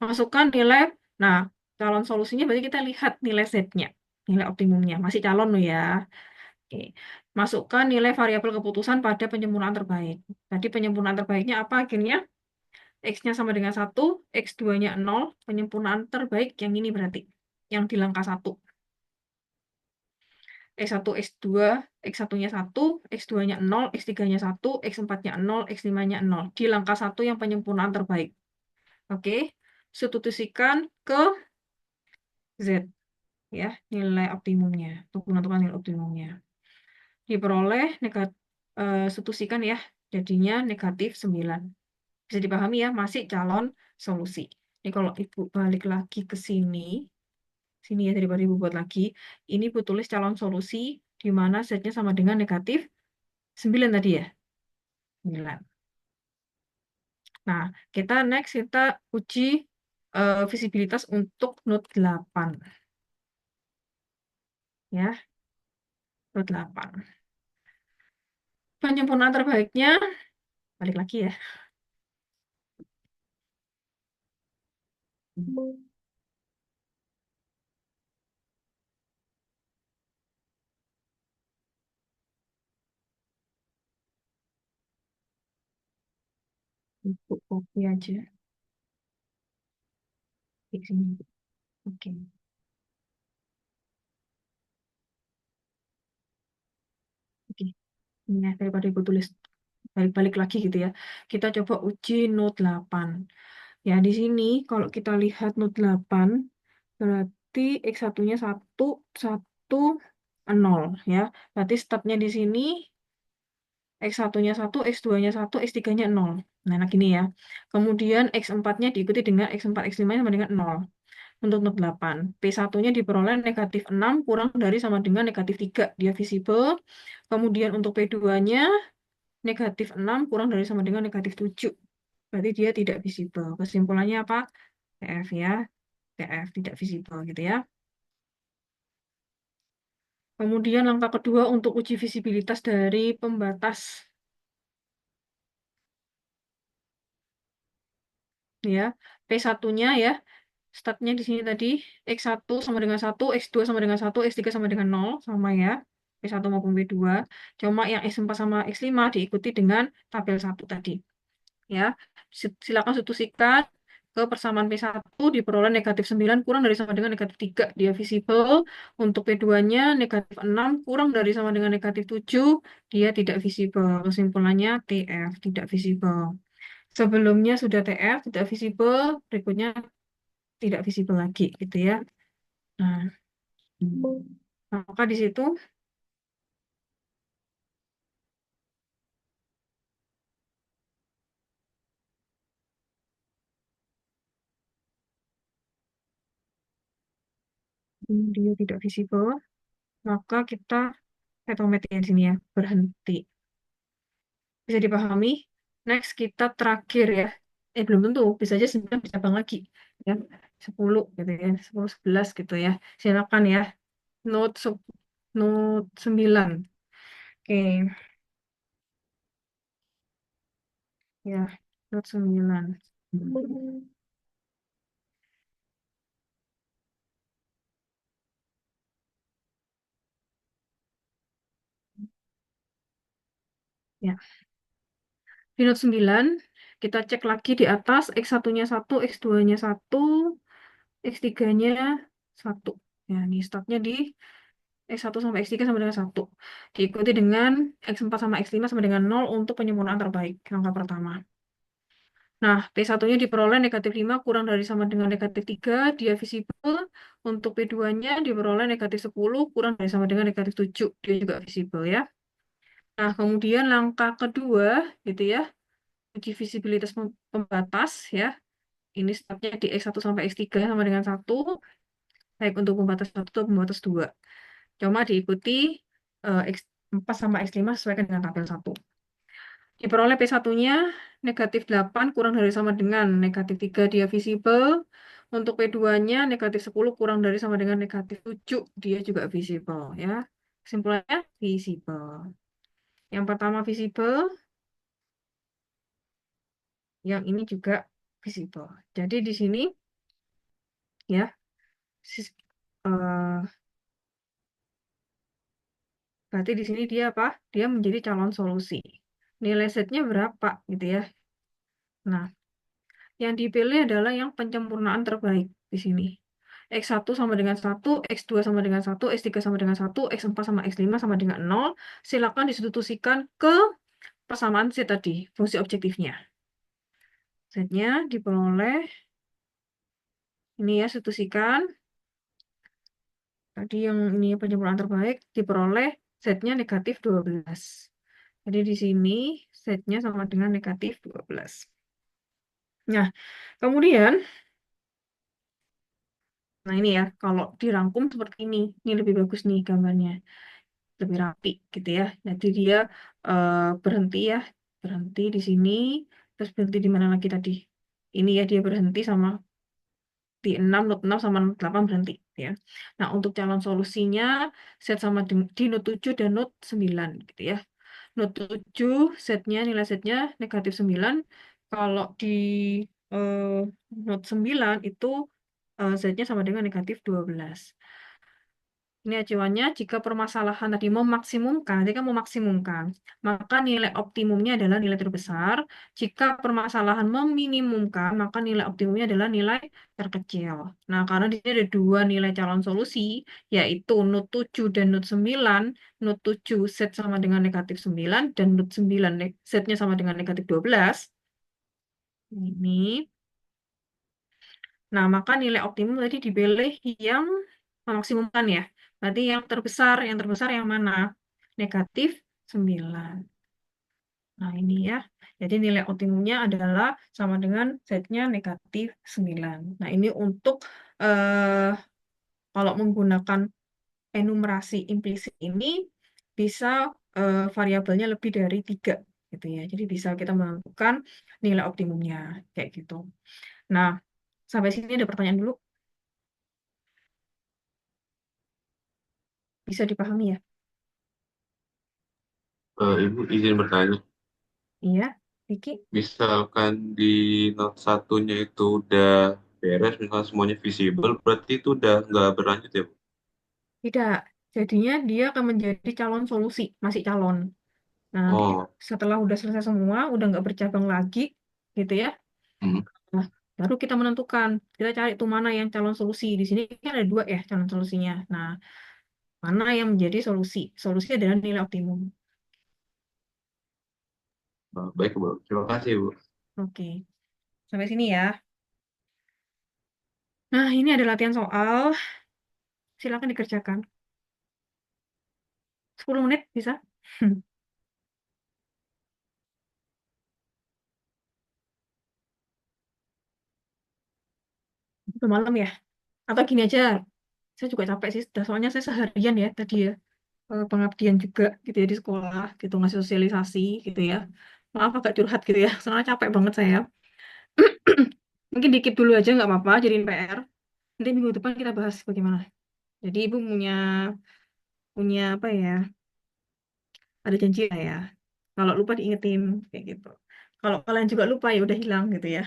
Masukkan nilai. Nah, calon solusinya berarti kita lihat nilai Z-nya. Nilai optimumnya. Masih calon loh ya. Oke. Masukkan nilai variabel keputusan pada penyempurnaan terbaik. Tadi penyempurnaan terbaiknya apa akhirnya? X-nya sama dengan 1, X2-nya 0. Penyempurnaan terbaik yang ini berarti. Yang di langkah 1. X1, X2, X1-nya 1, X2-nya 0, X3-nya 1, X4-nya 0, X5-nya 0. Di langkah 1 yang penyempurnaan terbaik. Oke. Substitusikan ke Z. Ya, nilai optimumnya. Untuk menentukan nilai optimumnya. Diperoleh substitusikan ya. Jadinya negatif 9. Bisa dipahami ya, masih calon solusi. Ini kalau Ibu balik lagi ke sini ya, daripada Ibu buat lagi, ini Ibu tulis calon solusi, di mana Z-nya sama dengan negatif 9 tadi ya. 9. Nah, kita uji visibilitas untuk node 8. Ya, node 8. Penyempurnaan terbaiknya, balik lagi ya. Ibu copy aja di sini. Oke. Oke. Ini ya, daripada Ibu tulis balik-balik lagi gitu ya. Kita coba uji node 8. Ya, di sini kalau kita lihat node 8, berarti X1-nya 1, 1, 0 ya. Berarti stepnya di sini X1-nya 1, X2-nya 1, X3-nya 0. Nah, gini ya. Kemudian X4-nya diikuti dengan X4, X5-nya sama dengan 0. Untuk node 8. P1-nya diperoleh negatif 6 kurang dari sama dengan negatif 3. Dia visible. Kemudian untuk P2-nya negatif 6 kurang dari sama dengan negatif 7. Berarti dia tidak visible. Kesimpulannya apa? TF ya. TF tidak visible gitu ya. Kemudian langkah kedua untuk uji visibilitas dari pembatas. Ya, P1-nya ya. Statnya di sini tadi, X1 sama dengan 1, X2 sama dengan 1, X3 sama dengan 0, sama ya. P1 maupun P2. Cuma yang X4 sama X5 diikuti dengan tabel 1 tadi. Ya, silakan substitusikan ke persamaan P1 diperoleh negatif 9 kurang dari sama dengan negatif 3. Dia visible. Untuk P2-nya negatif 6 kurang dari sama dengan negatif 7. Dia tidak visible. Kesimpulannya TF, tidak visible. Sebelumnya sudah TF, tidak visible. Berikutnya tidak visible lagi gitu ya. Nah, maka di situ dia tidak visible, maka kita metometnya di sini ya, berhenti. Bisa dipahami? Next kita terakhir ya. Belum tentu, bisa aja 9 bisa bang lagi ya. 10 gitu ya, 10 11 gitu ya. Silakan ya. Note 9. Oke, ya. Note 9. Ya. Di note 9 kita cek lagi di atas X1-nya 1, X2-nya 1, X3-nya 1. Ya, ini startnya di X1 sampai X3 sama dengan 1. Diikuti dengan X4 sama X5 sama dengan 0 untuk penyempurnaan terbaik. Langkah pertama. Nah, P1-nya diperoleh negatif 5 kurang dari sama dengan negatif 3. Dia visible. Untuk P2-nya diperoleh negatif 10 kurang dari sama dengan negatif 7. Dia juga visible ya. Nah, kemudian langkah kedua gitu ya. Uji visibilitas pembatas ya. Ini startnya di X1 sampai X3 sama dengan 1. Baik untuk pembatas 1 atau pembatas 2. Cuma diikuti X4 sama X5 sesuaikan dengan tabel 1. Diperoleh P1-nya negatif 8 kurang dari sama dengan negatif 3 dia visible. Untuk P2-nya negatif 10 kurang dari sama dengan negatif 7 dia juga visible ya. Kesimpulannya visible. Yang pertama visible, yang ini juga visible. Jadi di sini ya sis- eh, Berarti di sini dia apa? Dia menjadi calon solusi. Nilai setnya berapa gitu ya. Nah, yang dipilih adalah yang penyempurnaan terbaik di sini. X1 sama dengan 1, X2 sama dengan 1, X3 sama dengan 1, X4 sama X5 sama dengan 0. Silakan disubstitusikan ke persamaan set tadi, fungsi objektifnya. Setnya diperoleh, ini ya, substitusikan. Tadi yang ini penyempurnaan terbaik diperoleh setnya negatif 12. Jadi di sini setnya sama dengan negatif 12. Nah, kemudian, nah ini ya, kalau dirangkum seperti ini lebih bagus nih gambarnya. Lebih rapi gitu ya. Jadi dia berhenti ya, berhenti di sini, terus berhenti di mana lagi tadi? Ini ya dia berhenti sama di 6, not 6 sama not 8 berhenti ya. Nah, untuk calon solusinya set sama di not 7 dan not 9 gitu ya. Not 7 setnya nilai setnya negatif 9. Kalau di eh, not 9 itu setnya sama dengan negatif 12. Ini acuannya jika permasalahan tadi memaksimumkan, nanti kan memaksimumkan, maka nilai optimumnya adalah nilai terbesar. Jika permasalahan meminimumkan, maka nilai optimumnya adalah nilai terkecil. Nah, karena di sini ada dua nilai calon solusi, yaitu not 7 dan not 9. Not 7 set sama dengan negatif 9, dan not 9 setnya sama dengan negatif 12. Ini. Nah, maka nilai optimum tadi dipilih yang memaksimumkan ya. Berarti yang terbesar yang mana? Negatif 9. Nah, ini ya. Jadi nilai optimumnya adalah sama dengan setnya negatif 9. Nah, ini untuk eh, kalau menggunakan enumerasi implisit ini bisa variabelnya lebih dari 3 gitu ya. Jadi bisa kita menentukan nilai optimumnya kayak gitu. Nah, sampai sini ada pertanyaan dulu. Bisa dipahami ya? Ibu izin bertanya, Iya, Vicky? misalkan di not satunya itu udah beres, misalnya semuanya visible, berarti itu udah nggak berlanjut ya, Bu? Tidak. Jadinya dia akan menjadi calon solusi, masih calon. Nah, nanti Oh, setelah udah selesai semua, udah nggak bercabang lagi, gitu ya. hmm. Nah, baru kita menentukan, kita cari tuh mana yang calon solusi. Di sini kan ada dua ya calon solusinya. Nah, mana yang menjadi solusi? Solusi adalah nilai optimum. Baik, Bu. Terima kasih, Bu. Oke, sampai sini ya. Nah, ini ada latihan soal. Silakan dikerjakan. 10 menit bisa? Udah malam ya? Atau gini aja, saya juga capek sih, soalnya saya seharian ya tadi ya, pengabdian juga gitu ya di sekolah, gitu ngasih sosialisasi gitu ya. Maaf agak curhat gitu ya, soalnya capek banget saya. Mungkin dikit dulu aja nggak apa-apa, jadiin PR. Nanti minggu depan kita bahas bagaimana. Jadi ibu punya punya apa ya? Ada janji lah ya. Kalau lupa diingetin kayak gitu. Kalau kalian juga lupa ya udah hilang gitu ya.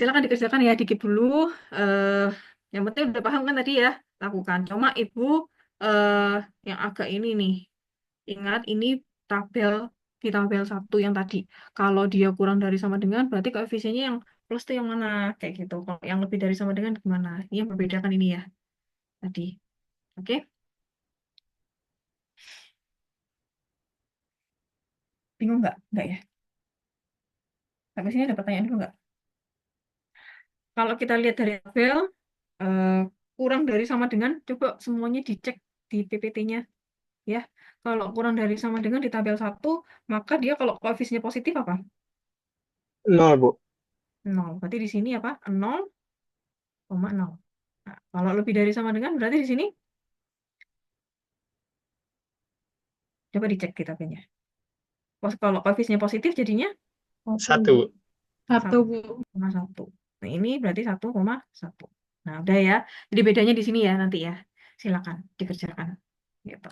Silakan dikerjakan ya dikit dulu. eh yang penting udah paham kan tadi ya, lakukan. Cuma ibu eh yang agak ini nih, ingat ini tabel di tabel 1 yang tadi. Kalau dia kurang dari sama dengan, berarti koefisiennya yang plus itu yang mana? Kayak gitu. Kalau yang lebih dari sama dengan gimana? Ini yang membedakan ini ya tadi. Oke? Bingung nggak? Nggak ya? Sampai sini ada pertanyaan dulu nggak? Kalau kita lihat dari tabel, eh, kurang dari sama dengan, coba semuanya dicek di PPT-nya. Ya, kalau kurang dari sama dengan di tabel 1, maka dia kalau koefisiennya positif apa? 0, Bu. 0. Berarti di sini apa? 0,0. Nah, kalau lebih dari sama dengan berarti di sini coba dicek di tabelnya. Kalau koefisiennya positif jadinya 1, Bu. 1, Bu. 1,1. Nah, ini berarti 1,1. Nah, udah ya. Jadi bedanya di sini ya nanti ya. Silakan dikerjakan. Gitu.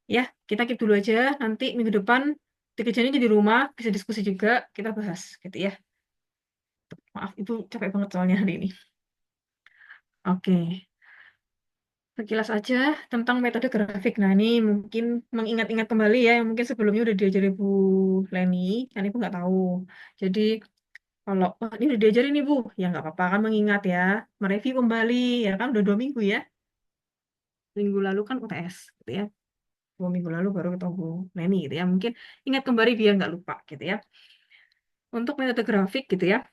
Ya, kita keep dulu aja. Nanti minggu depan dikerjain aja di rumah, bisa diskusi juga, kita bahas gitu ya. Maaf, Ibu capek banget soalnya hari ini. Oke. Sekilas aja tentang metode grafik. Nah, ini mungkin mengingat-ingat kembali ya, yang mungkin sebelumnya udah diajari Bu Leni, kan Ibu nggak tahu. Jadi, kalau "Oh, ini udah diajarin nih Bu, ya nggak apa-apa kan mengingat ya, mereview kembali, ya kan udah 2 minggu ya. Minggu lalu kan UTS, gitu ya. 2 minggu lalu baru ketemu Bu Leni, gitu ya. Mungkin ingat kembali biar nggak lupa, gitu ya. Untuk metode grafik, gitu ya.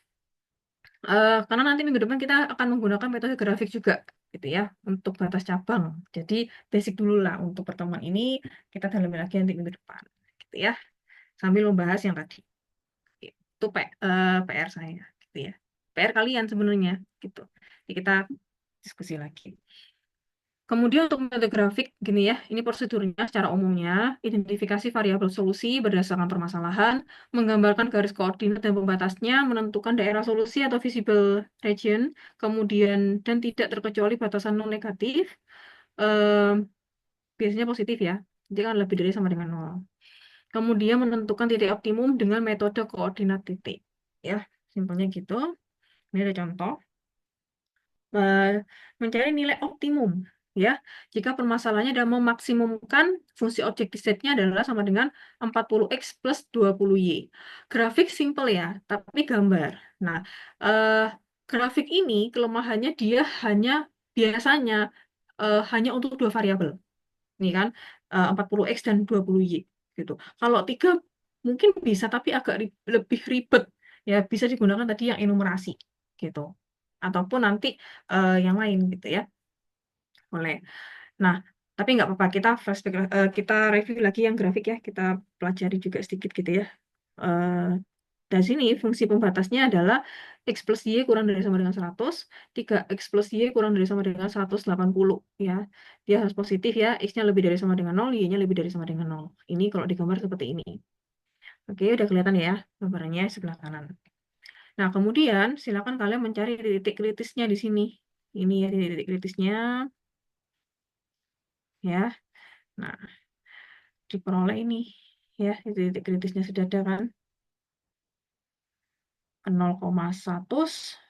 Karena nanti minggu depan kita akan menggunakan metode grafik juga, gitu ya, untuk batas cabang. Jadi basic dulu lah untuk pertemuan ini, kita dalami lagi nanti minggu depan, gitu ya. Sambil membahas yang tadi. Itu PR saya, gitu ya. PR kalian sebenarnya, gitu. Jadi kita diskusi lagi. Kemudian untuk metode grafik, gini ya, ini prosedurnya secara umumnya, identifikasi variabel solusi berdasarkan permasalahan, menggambarkan garis koordinat dan pembatasnya, menentukan daerah solusi atau visible region, kemudian dan tidak terkecuali batasan non negatif, biasanya positif ya, jadi kan lebih dari sama dengan 0. Kemudian menentukan titik optimum dengan metode koordinat titik. Ya, simpelnya gitu. Ini ada contoh. Mencari nilai optimum ya jika permasalahannya adalah memaksimumkan fungsi objektif setnya adalah sama dengan 40x plus 20y. Grafik simple ya, tapi gambar. Nah, eh, grafik ini kelemahannya dia biasanya hanya untuk 2 variabel. Ini kan 40x dan 20y gitu. Kalau 3 mungkin bisa tapi agak lebih ribet ya, bisa digunakan tadi yang enumerasi gitu. Ataupun nanti yang lain gitu ya. Boleh. Nah, tapi nggak apa-apa, kita flashback, kita review lagi yang grafik ya, kita pelajari juga sedikit gitu ya. Eh, dari sini fungsi pembatasnya adalah x plus y kurang dari sama dengan 100, 3x plus y kurang dari sama dengan 180 ya. Dia harus positif ya, x-nya lebih dari sama dengan 0, y-nya lebih dari sama dengan 0. Ini kalau digambar seperti ini. Oke, udah kelihatan ya gambarannya sebelah kanan. Nah, kemudian silakan kalian mencari titik kritisnya di sini. Ini ya titik kritisnya ya. Nah, diperoleh ini ya, titik kritisnya sudah ada kan. 0,100,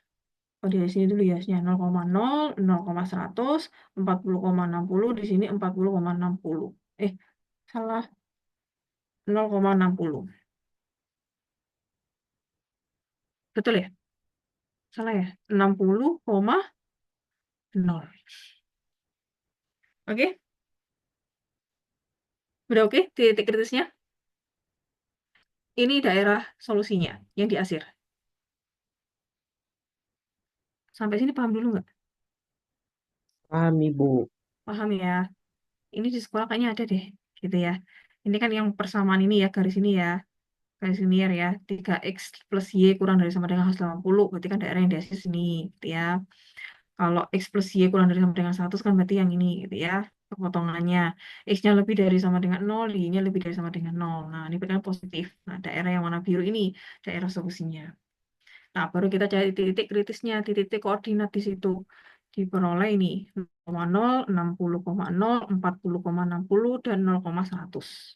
oh di sini dulu ya, 0,0, 0,100, 40,60, di sini 40,60. Salah, 0,60. Betul ya? Salah ya? 60,0. Oke? Udah oke titik kritisnya? Ini daerah solusinya yang di akhir. Sampai sini paham dulu nggak? Paham, Ibu. Paham ya? Ini di sekolah kayaknya ada deh, gitu ya. Ini kan yang persamaan ini ya, garis ini ya. Garis linear ya, 3x plus y kurang dari sama dengan 180, berarti kan daerah yang di atas sini, gitu ya. Kalau x plus y kurang dari sama dengan 100 kan berarti yang ini, gitu ya, potongannya. X-nya lebih dari sama dengan 0, y-nya lebih dari sama dengan 0. Nah, ini berarti kan positif. Nah, daerah yang warna biru ini, daerah solusinya. Nah, baru kita cari titik kritisnya, titik koordinat di situ. Diperoleh ini, 0,0, 60,0, 40,60, dan 0,100.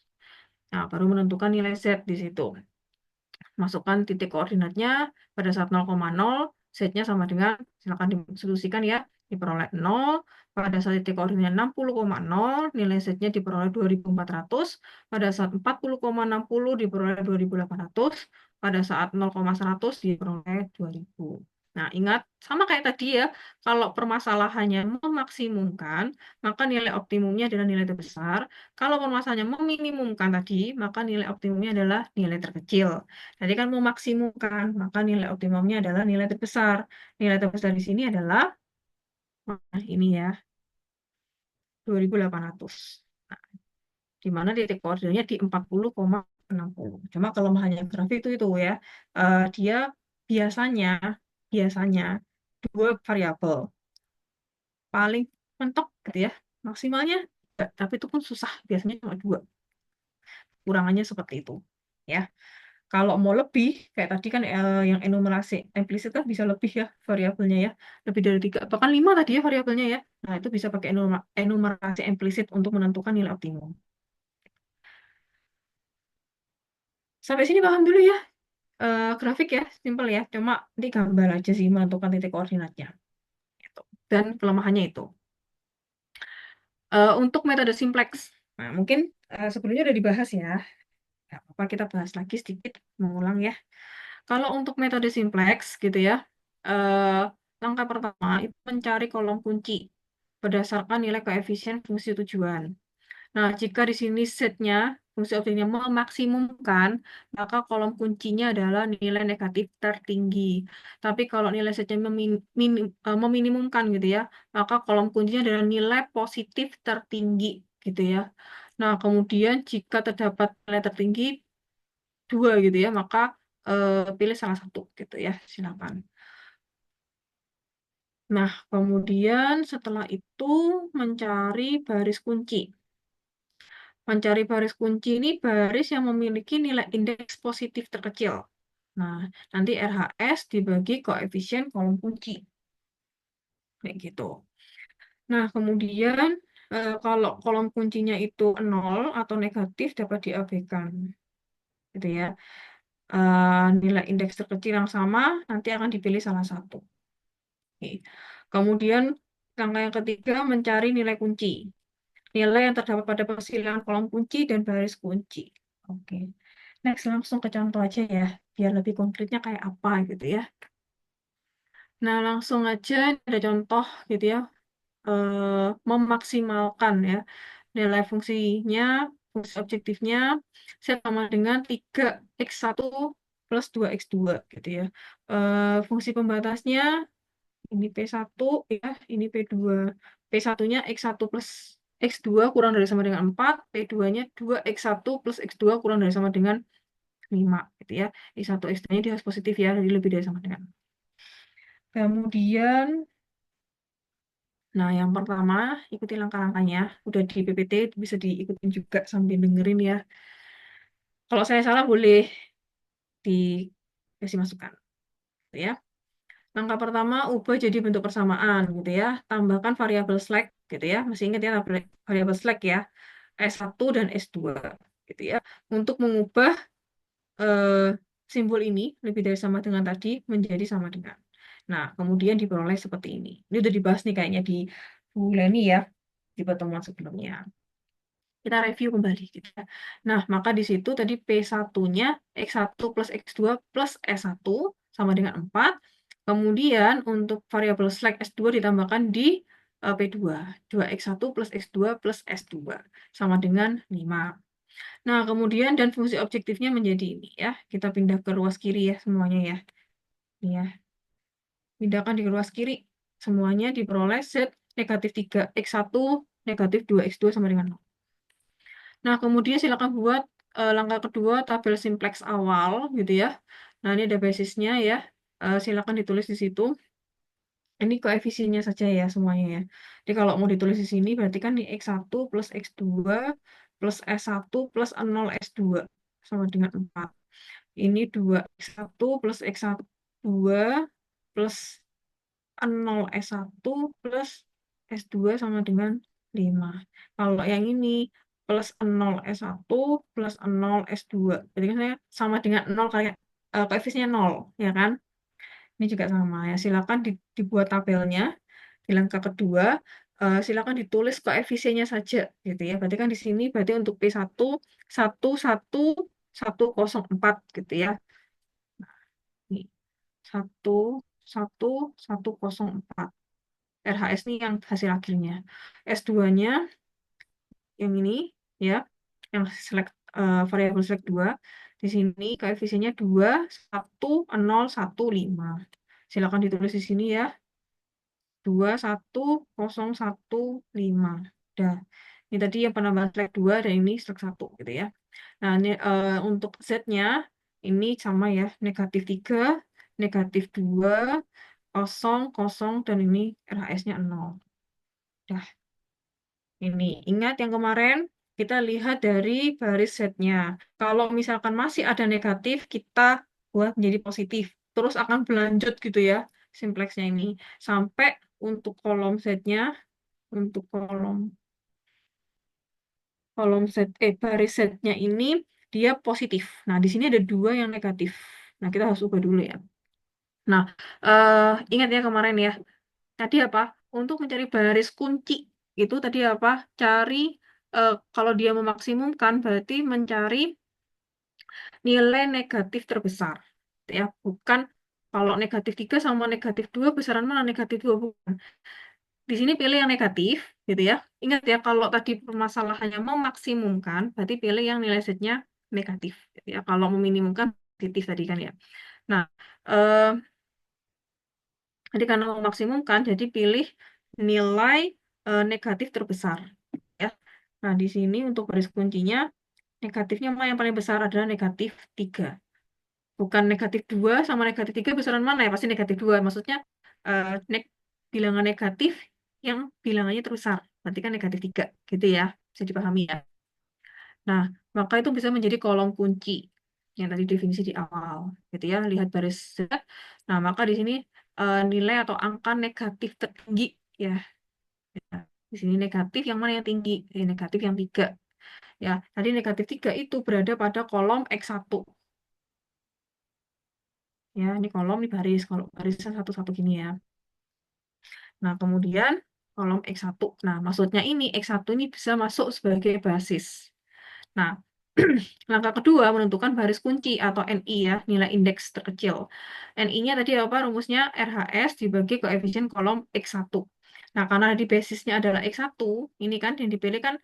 Nah, baru menentukan nilai Z di situ. Masukkan titik koordinatnya pada saat 0,0, Z-nya sama dengan, silakan disolusikan ya, diperoleh 0. Pada saat titik koordinatnya 60,0, nilai Z-nya diperoleh 2400. Pada saat 40,60 diperoleh 2800. Pada saat 0,100 diperoleh 2000. Nah, ingat, sama kayak tadi ya, kalau permasalahannya memaksimumkan, maka nilai optimumnya adalah nilai terbesar. Kalau permasalahannya meminimumkan tadi, maka nilai optimumnya adalah nilai terkecil. Tadi kan memaksimumkan, maka nilai optimumnya adalah nilai terbesar. Nilai terbesar di sini adalah, nah ini ya, 2800. Nah, di mana titik koordinatnya di 40,60. Cuma kelemahannya grafik itu ya, dia biasanya biasanya 2 variabel. Paling mentok gitu ya. Maksimalnya, tapi itu pun susah, biasanya cuma 2. Kurangannya seperti itu. Ya. Kalau mau lebih, kayak tadi kan yang enumerasi implisit kan bisa lebih ya variabelnya ya. Lebih dari 3, bahkan 5 tadi ya variabelnya ya. Nah, itu bisa pakai enumerasi implisit untuk menentukan nilai optimum. Sampai sini paham dulu ya. Grafik ya, simple ya. Cuma di gambar aja sih menentukan titik koordinatnya. Gitu. Dan kelemahannya itu. Untuk metode simplex, nah mungkin sebelumnya udah dibahas ya. Nggak apa-apa, kita bahas lagi sedikit, mengulang ya. Kalau untuk metode simplex gitu ya, eh, langkah pertama itu mencari kolom kunci berdasarkan nilai koefisien fungsi tujuan. Nah, jika di sini setnya, fungsi objeknya memaksimumkan, maka kolom kuncinya adalah nilai negatif tertinggi. Tapi kalau nilai setnya meminimumkan gitu ya, maka kolom kuncinya adalah nilai positif tertinggi gitu ya. Nah, kemudian jika terdapat nilai tertinggi, dua gitu ya, maka pilih salah satu gitu ya, silakan. Nah, kemudian setelah itu mencari baris kunci. Mencari baris kunci ini baris yang memiliki nilai indeks positif terkecil. Nah, nanti RHS dibagi koefisien kolom kunci. Kayak gitu. Nah, kemudian kalau kolom kuncinya itu 0 atau negatif dapat diabaikan. Gitu ya. Nilai indeks terkecil yang sama nanti akan dipilih salah satu. Oke. Kemudian langkah yang ketiga mencari nilai kunci. Nilai yang terdapat pada persilangan kolom kunci dan baris kunci. Oke. Next, langsung ke contoh aja ya, biar lebih konkretnya kayak apa gitu ya. Nah, langsung aja ada contoh gitu ya, memaksimalkan ya nilai fungsinya, fungsi objektifnya, sama dengan 3x1 plus 2x2 gitu ya. Fungsi pembatasnya, ini P1 ya, ini P2. P1-nya X1 plus X2 kurang dari sama dengan 4, P2-nya 2x1 plus X2 kurang dari sama dengan 5 gitu ya. X1 X2-nya dia harus positif ya, jadi lebih dari sama dengan. Kemudian, nah yang pertama ikuti langkah-langkahnya. Udah di PPT bisa diikutin juga sambil dengerin ya. Kalau saya salah boleh dikasih masukan gitu ya. Langkah pertama ubah jadi bentuk persamaan gitu ya. Tambahkan variabel slack gitu ya. Masih ingat ya variabel slack ya. S1 dan S2 gitu ya. Untuk mengubah simbol ini lebih dari sama dengan tadi menjadi sama dengan. Nah, kemudian diperoleh seperti ini. Ini udah dibahas nih kayaknya di Bu Leni ya, di pertemuan sebelumnya. Kita review kembali gitu ya. Nah, maka di situ tadi P1-nya X1 plus X2 plus S1 sama dengan 4. Kemudian untuk variabel slack S2 ditambahkan di P2. 2x1 plus X2 plus S2 sama dengan 5. Nah, kemudian dan fungsi objektifnya menjadi ini ya. Kita pindah ke ruas kiri ya semuanya ya. Ini ya. Pindahkan di ruas kiri. Semuanya diperoleh Z negatif 3x1 negatif 2x2 sama dengan 0. Nah, kemudian silakan buat langkah kedua tabel simplex awal gitu ya. Nah, ini ada basisnya ya. Silakan ditulis di situ. Ini koefisiennya saja ya semuanya ya. Jadi kalau mau ditulis di sini berarti kan di X1 plus X2 plus S1 plus 0 S2 sama dengan 4. Ini 2x1 plus x1 plus 0 S1 plus S2 sama dengan 5. Kalau yang ini plus 0 S1 plus 0 S2. Jadi kan saya sama dengan 0 kali koefisiennya 0, ya kan? Ini juga sama ya. Silakan dibuat tabelnya di langkah kedua. Silakan ditulis koefisiennya saja gitu ya. Berarti kan di sini berarti untuk P1 11104 gitu ya. Nih, 11104. RHS ini yang hasil akhirnya. S2-nya yang ini ya, yang select variabel select 2. Di sini koefisiennya 21015. Silakan ditulis di sini ya. 21015. Dah. Ini tadi yang penambahan select 2 dan ini select 1 gitu ya. Nah, ini untuk Z-nya ini sama ya, negatif 3, negatif 2, 0, 0, dan ini RHS-nya 0. Dah. Ini, ingat yang kemarin kita lihat dari baris setnya. Kalau misalkan masih ada negatif, kita buat menjadi positif. Terus akan berlanjut gitu ya, simplexnya ini. Sampai untuk kolom setnya, untuk kolom set, baris setnya ini, dia positif. Nah, di sini ada 2 yang negatif. Nah, kita harus ubah dulu ya. Nah, ingat ya kemarin ya, tadi apa? Untuk mencari baris kunci itu tadi apa? Cari, kalau dia memaksimumkan berarti mencari nilai negatif terbesar. Ya, bukan kalau negatif 3 sama negatif 2 besaran mana negatif 2, bukan. Di sini pilih yang negatif, gitu ya. Ingat ya, kalau tadi permasalahannya memaksimumkan, berarti pilih yang nilai Z-nya negatif, gitu ya. Kalau meminimumkan positif tadi kan ya. Nah, eh, jadi karena memaksimumkan, jadi pilih nilai negatif terbesar, ya. Nah, di sini untuk garis kuncinya, negatifnya yang paling besar adalah negatif 3. Bukan negatif 2 sama negatif 3 besaran mana ya? Pasti negatif 2. Maksudnya eh, bilangan negatif yang bilangannya terbesar. Berarti kan negatif 3. Gitu ya. Bisa dipahami ya. Nah, maka itu bisa menjadi kolom kunci. Yang tadi definisi di awal. Gitu ya. Lihat baris Z. Nah, maka di sini nilai atau angka negatif tertinggi. Ya. Di sini negatif yang mana yang tinggi? Negatif yang 3. Ya, tadi negatif 3 itu berada pada kolom X1. Ya, ini kolom, ini baris. Kalau barisnya satu-satu gini ya. Nah, kemudian kolom X1. Nah, maksudnya ini X1 ini bisa masuk sebagai basis. Nah, langkah kedua menentukan baris kunci atau NI ya, nilai indeks terkecil. NI-nya tadi apa rumusnya? RHS dibagi koefisien kolom X1. Nah, karena di basisnya adalah X1, ini kan yang dipilih kan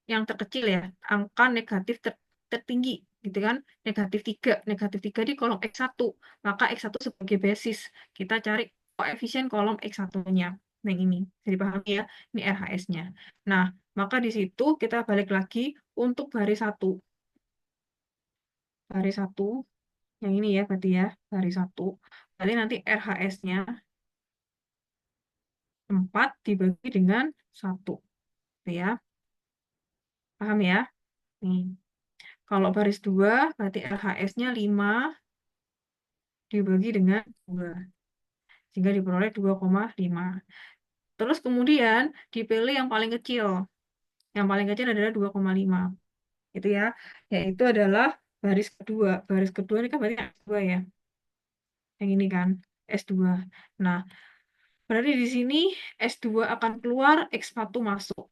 yang terkecil ya, angka negatif tertinggi gitu kan, negatif 3. Negatif 3 di kolom X1, maka X1 sebagai basis. Kita cari koefisien kolom X1-nya. Nah, ini bisa dipahami ya, ini RHS-nya. Nah, maka di situ kita balik lagi untuk baris 1. Baris 1, yang ini ya berarti ya, baris 1. Berarti nanti RHS-nya 4 dibagi dengan 1. Gitu ya. Paham ya? Nih. Kalau baris 2, berarti LHS-nya 5 dibagi dengan 2. Sehingga diperoleh 2,5. Terus kemudian dipilih yang paling kecil. Yang paling kecil adalah 2,5. Gitu ya. Yaitu adalah baris kedua. Baris kedua ini kan berarti S2 ya. Yang ini kan, S2. Nah, berarti di sini S2 akan keluar, X1 masuk.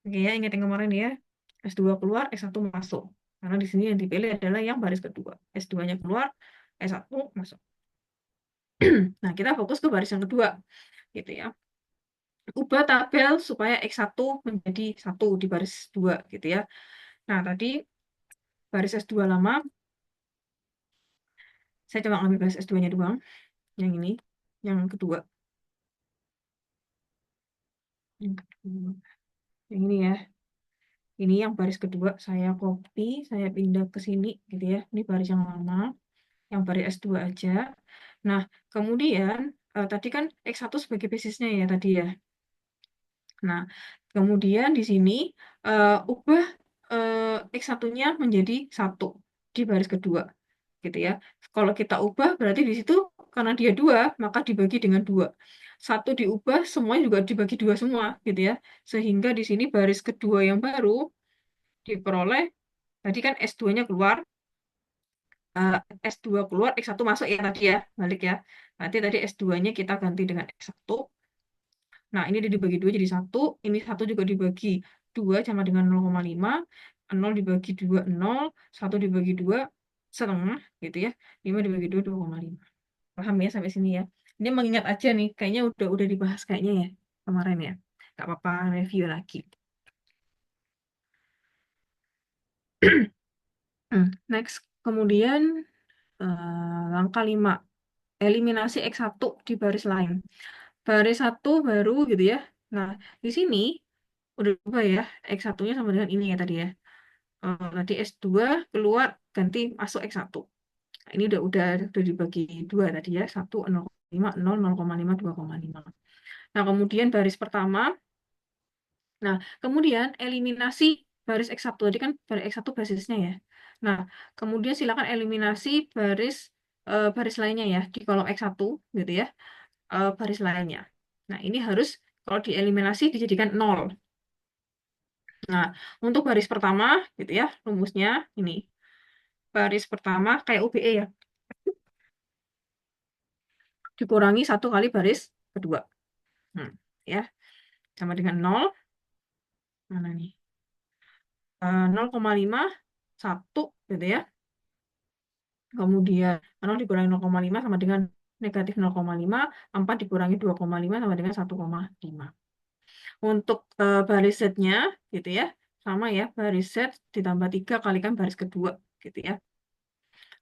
Oke ya, ingat yang kemarin ya. S2 keluar, S1 masuk. Karena di sini yang dipilih adalah yang baris kedua. S2-nya keluar, S1 masuk. Nah, kita fokus ke baris yang kedua. Gitu ya. Ubah tabel supaya X1 menjadi 1 di baris 2. Gitu ya. Nah, tadi baris S2 lama, saya coba ambil baris S2-nya doang. Yang ini, yang kedua. Yang kedua. Yang ini ya. Ini yang baris kedua, saya copy, saya pindah ke sini. Gitu ya. Ini baris yang lama. Yang baris S2 aja. Nah, kemudian tadi kan X1 sebagai basisnya ya tadi ya. Nah, kemudian di sini ubah X1-nya menjadi 1 di baris kedua. Gitu ya. Kalau kita ubah berarti di situ karena dia 2, maka dibagi dengan 2. 1 diubah, semuanya juga dibagi 2 semua gitu ya. Sehingga di sini baris kedua yang baru diperoleh tadi kan S2-nya keluar, S2 keluar, X1 masuk ya tadi ya, balik ya. Nanti tadi S2-nya kita ganti dengan X1. Nah, ini dibagi 2 jadi 1. Ini 1 juga dibagi 2 sama dengan 0,5. 0 dibagi 2, 0. 1 dibagi 2, setengah. Gitu ya. 5 dibagi 2, 2,5. Paham ya sampai sini ya? Ini mengingat aja nih. Kayaknya udah dibahas kayaknya ya. Kemarin ya. Nggak apa-apa, review lagi. Next. Kemudian langkah 5. Eliminasi X1 di baris lain. Baris 1 baru gitu ya. Nah, di sini udah berubah ya. X1-nya sama dengan ini ya tadi ya. Tadi S2 keluar ganti masuk X1. Nah, ini udah dibagi 2 tadi ya. 1, 0,5, 0, 0,5, 2,5. Nah, kemudian baris pertama. Nah, kemudian eliminasi baris X1. Tadi kan baris X1 basisnya ya. Nah, kemudian silakan eliminasi baris lainnya ya di kolom X1 gitu ya. Baris lainnya. Nah, ini harus kalau dieliminasi dijadikan 0. Nah, untuk baris pertama gitu ya, rumusnya ini. Baris pertama kayak UBE ya. Dikurangi 1 kali baris kedua. Ya. sama dengan 0. Mana nih? 0,5, 1 gitu ya. Kemudian 0 dikurangi 0,5 sama dengan negatif 0,5, 4 dikurangi 2,5 sama dengan 1,5. Untuk baris setnya gitu ya, sama ya, baris set ditambah 3 kalikan baris kedua gitu ya.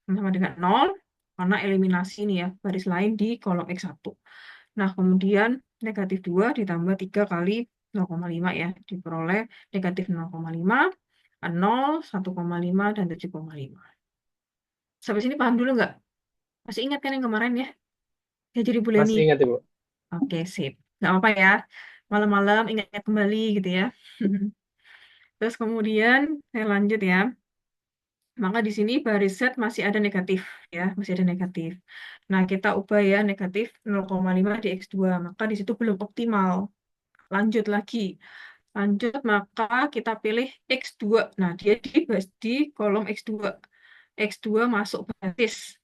Sama dengan 0, karena eliminasi nih ya, baris lain di kolom X1. Nah, kemudian negatif 2 ditambah 3 kali 0,5 ya, diperoleh negatif 0,5, 0, 1,5, dan 7,5. Sampai sini paham dulu nggak? Masih ingat kan yang kemarin ya? Ya jadi boleh Masih nih. ingat Ibu? Oke, sip. Nggak apa-apa ya. Malam-malam ingat kembali gitu ya. Terus kemudian saya lanjut ya. Maka di sini baris set masih ada negatif ya, masih ada negatif. Nah, kita ubah ya negatif 0,5 di X2. Maka di situ belum optimal. Lanjut lagi. Lanjut, maka kita pilih X2. Nah, dia di kolom X2. X2 masuk basis.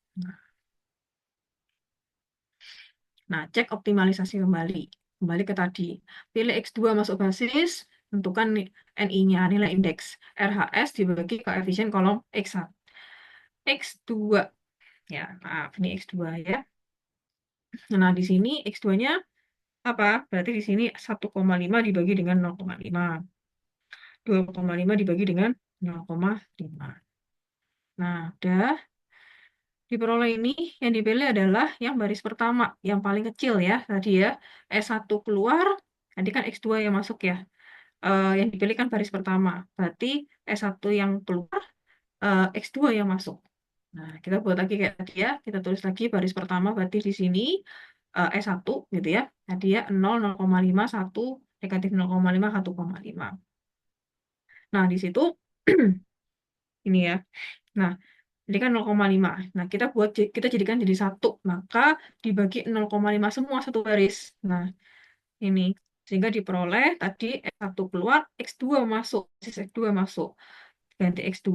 Nah, cek optimalisasi kembali. Kembali ke tadi. Pilih X2 masuk basis, tentukan NI-nya, nilai indeks. RHS dibagi koefisien kolom X1. X2. Ya, maaf, ini X2 ya. Nah, di sini X2-nya apa? Berarti di sini 1,5 dibagi dengan 0,5. 2,5 dibagi dengan 0,5. Nah, udah. Diperoleh ini, yang dipilih adalah yang baris pertama, yang paling kecil ya. Tadi ya, S1 keluar, nanti kan X2 yang masuk ya. Yang dipilih kan baris pertama. Berarti S1 yang keluar, X2 yang masuk. Nah, kita buat lagi kayak tadi ya. Kita tulis lagi baris pertama, berarti di sini S1 gitu ya. Tadi ya 0, 0,5, 1, negatif 0,5, 1,5. Nah, di situ ini ya. Nah, ini kan 0,5. Nah, kita jadikan jadi 1. Maka dibagi 0,5 semua satu baris. Nah, ini. Sehingga diperoleh tadi X1 keluar, X2 masuk. X2 masuk. Ganti X2,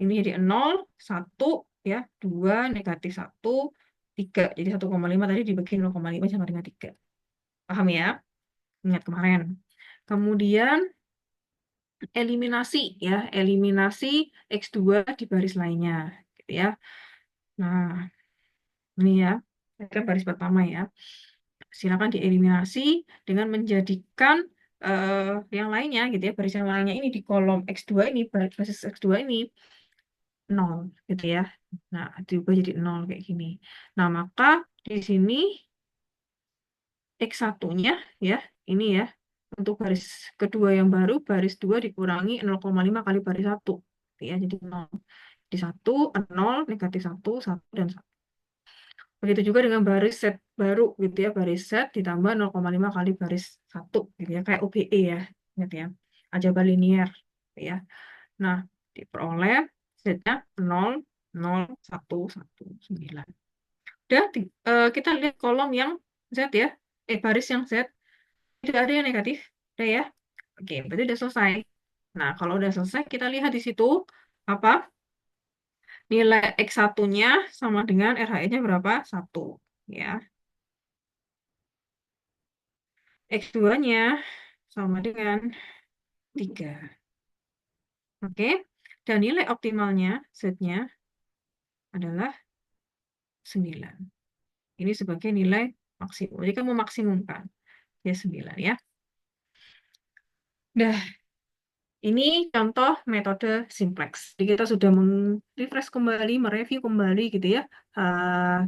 ini jadi 0, 1, ya, 2, negatif 1, 3. Jadi 1,5 tadi dibagi 0,5 sama dengan 3. Paham ya? Ingat kemarin. Kemudian eliminasi ya, eliminasi X2 di baris lainnya. Gitu ya. Nah, ini ya, kan baris pertama ya. Silakan dieliminasi dengan menjadikan yang lainnya gitu ya, baris yang lainnya ini di kolom X2 ini, basis X2 ini 0 gitu ya. Nah, diubah jadi 0 kayak gini. Nah, maka di sini X1-nya ya, ini ya, untuk baris kedua yang baru, baris 2 dikurangi 0,5 kali baris 1. Gitu ya, jadi 0. Di 1, 0, negatif 1, 1, dan 1. Begitu juga dengan baris set baru gitu ya, baris set ditambah 0,5 kali baris 1 gitu ya, kayak OBE ya, gitu ya. Aljabar linier gitu ya. Nah, diperoleh setnya 0, 0, 1, 1, 9. Udah, kita lihat kolom yang Z ya, baris yang Z, tidak ada yang negatif, udah ya. Oke, berarti udah selesai. Nah, kalau udah selesai, kita lihat di situ apa nilai X1-nya sama dengan RHE-nya berapa? 1. Ya. X2-nya sama dengan 3. Oke. Dan nilai optimalnya, Z-nya, adalah 9. Ini sebagai nilai maksimum. Jadi kamu maksimumkan. Ya, 9 ya. Nah, ini contoh metode simplex. Jadi kita sudah refresh kembali, mereview kembali gitu ya.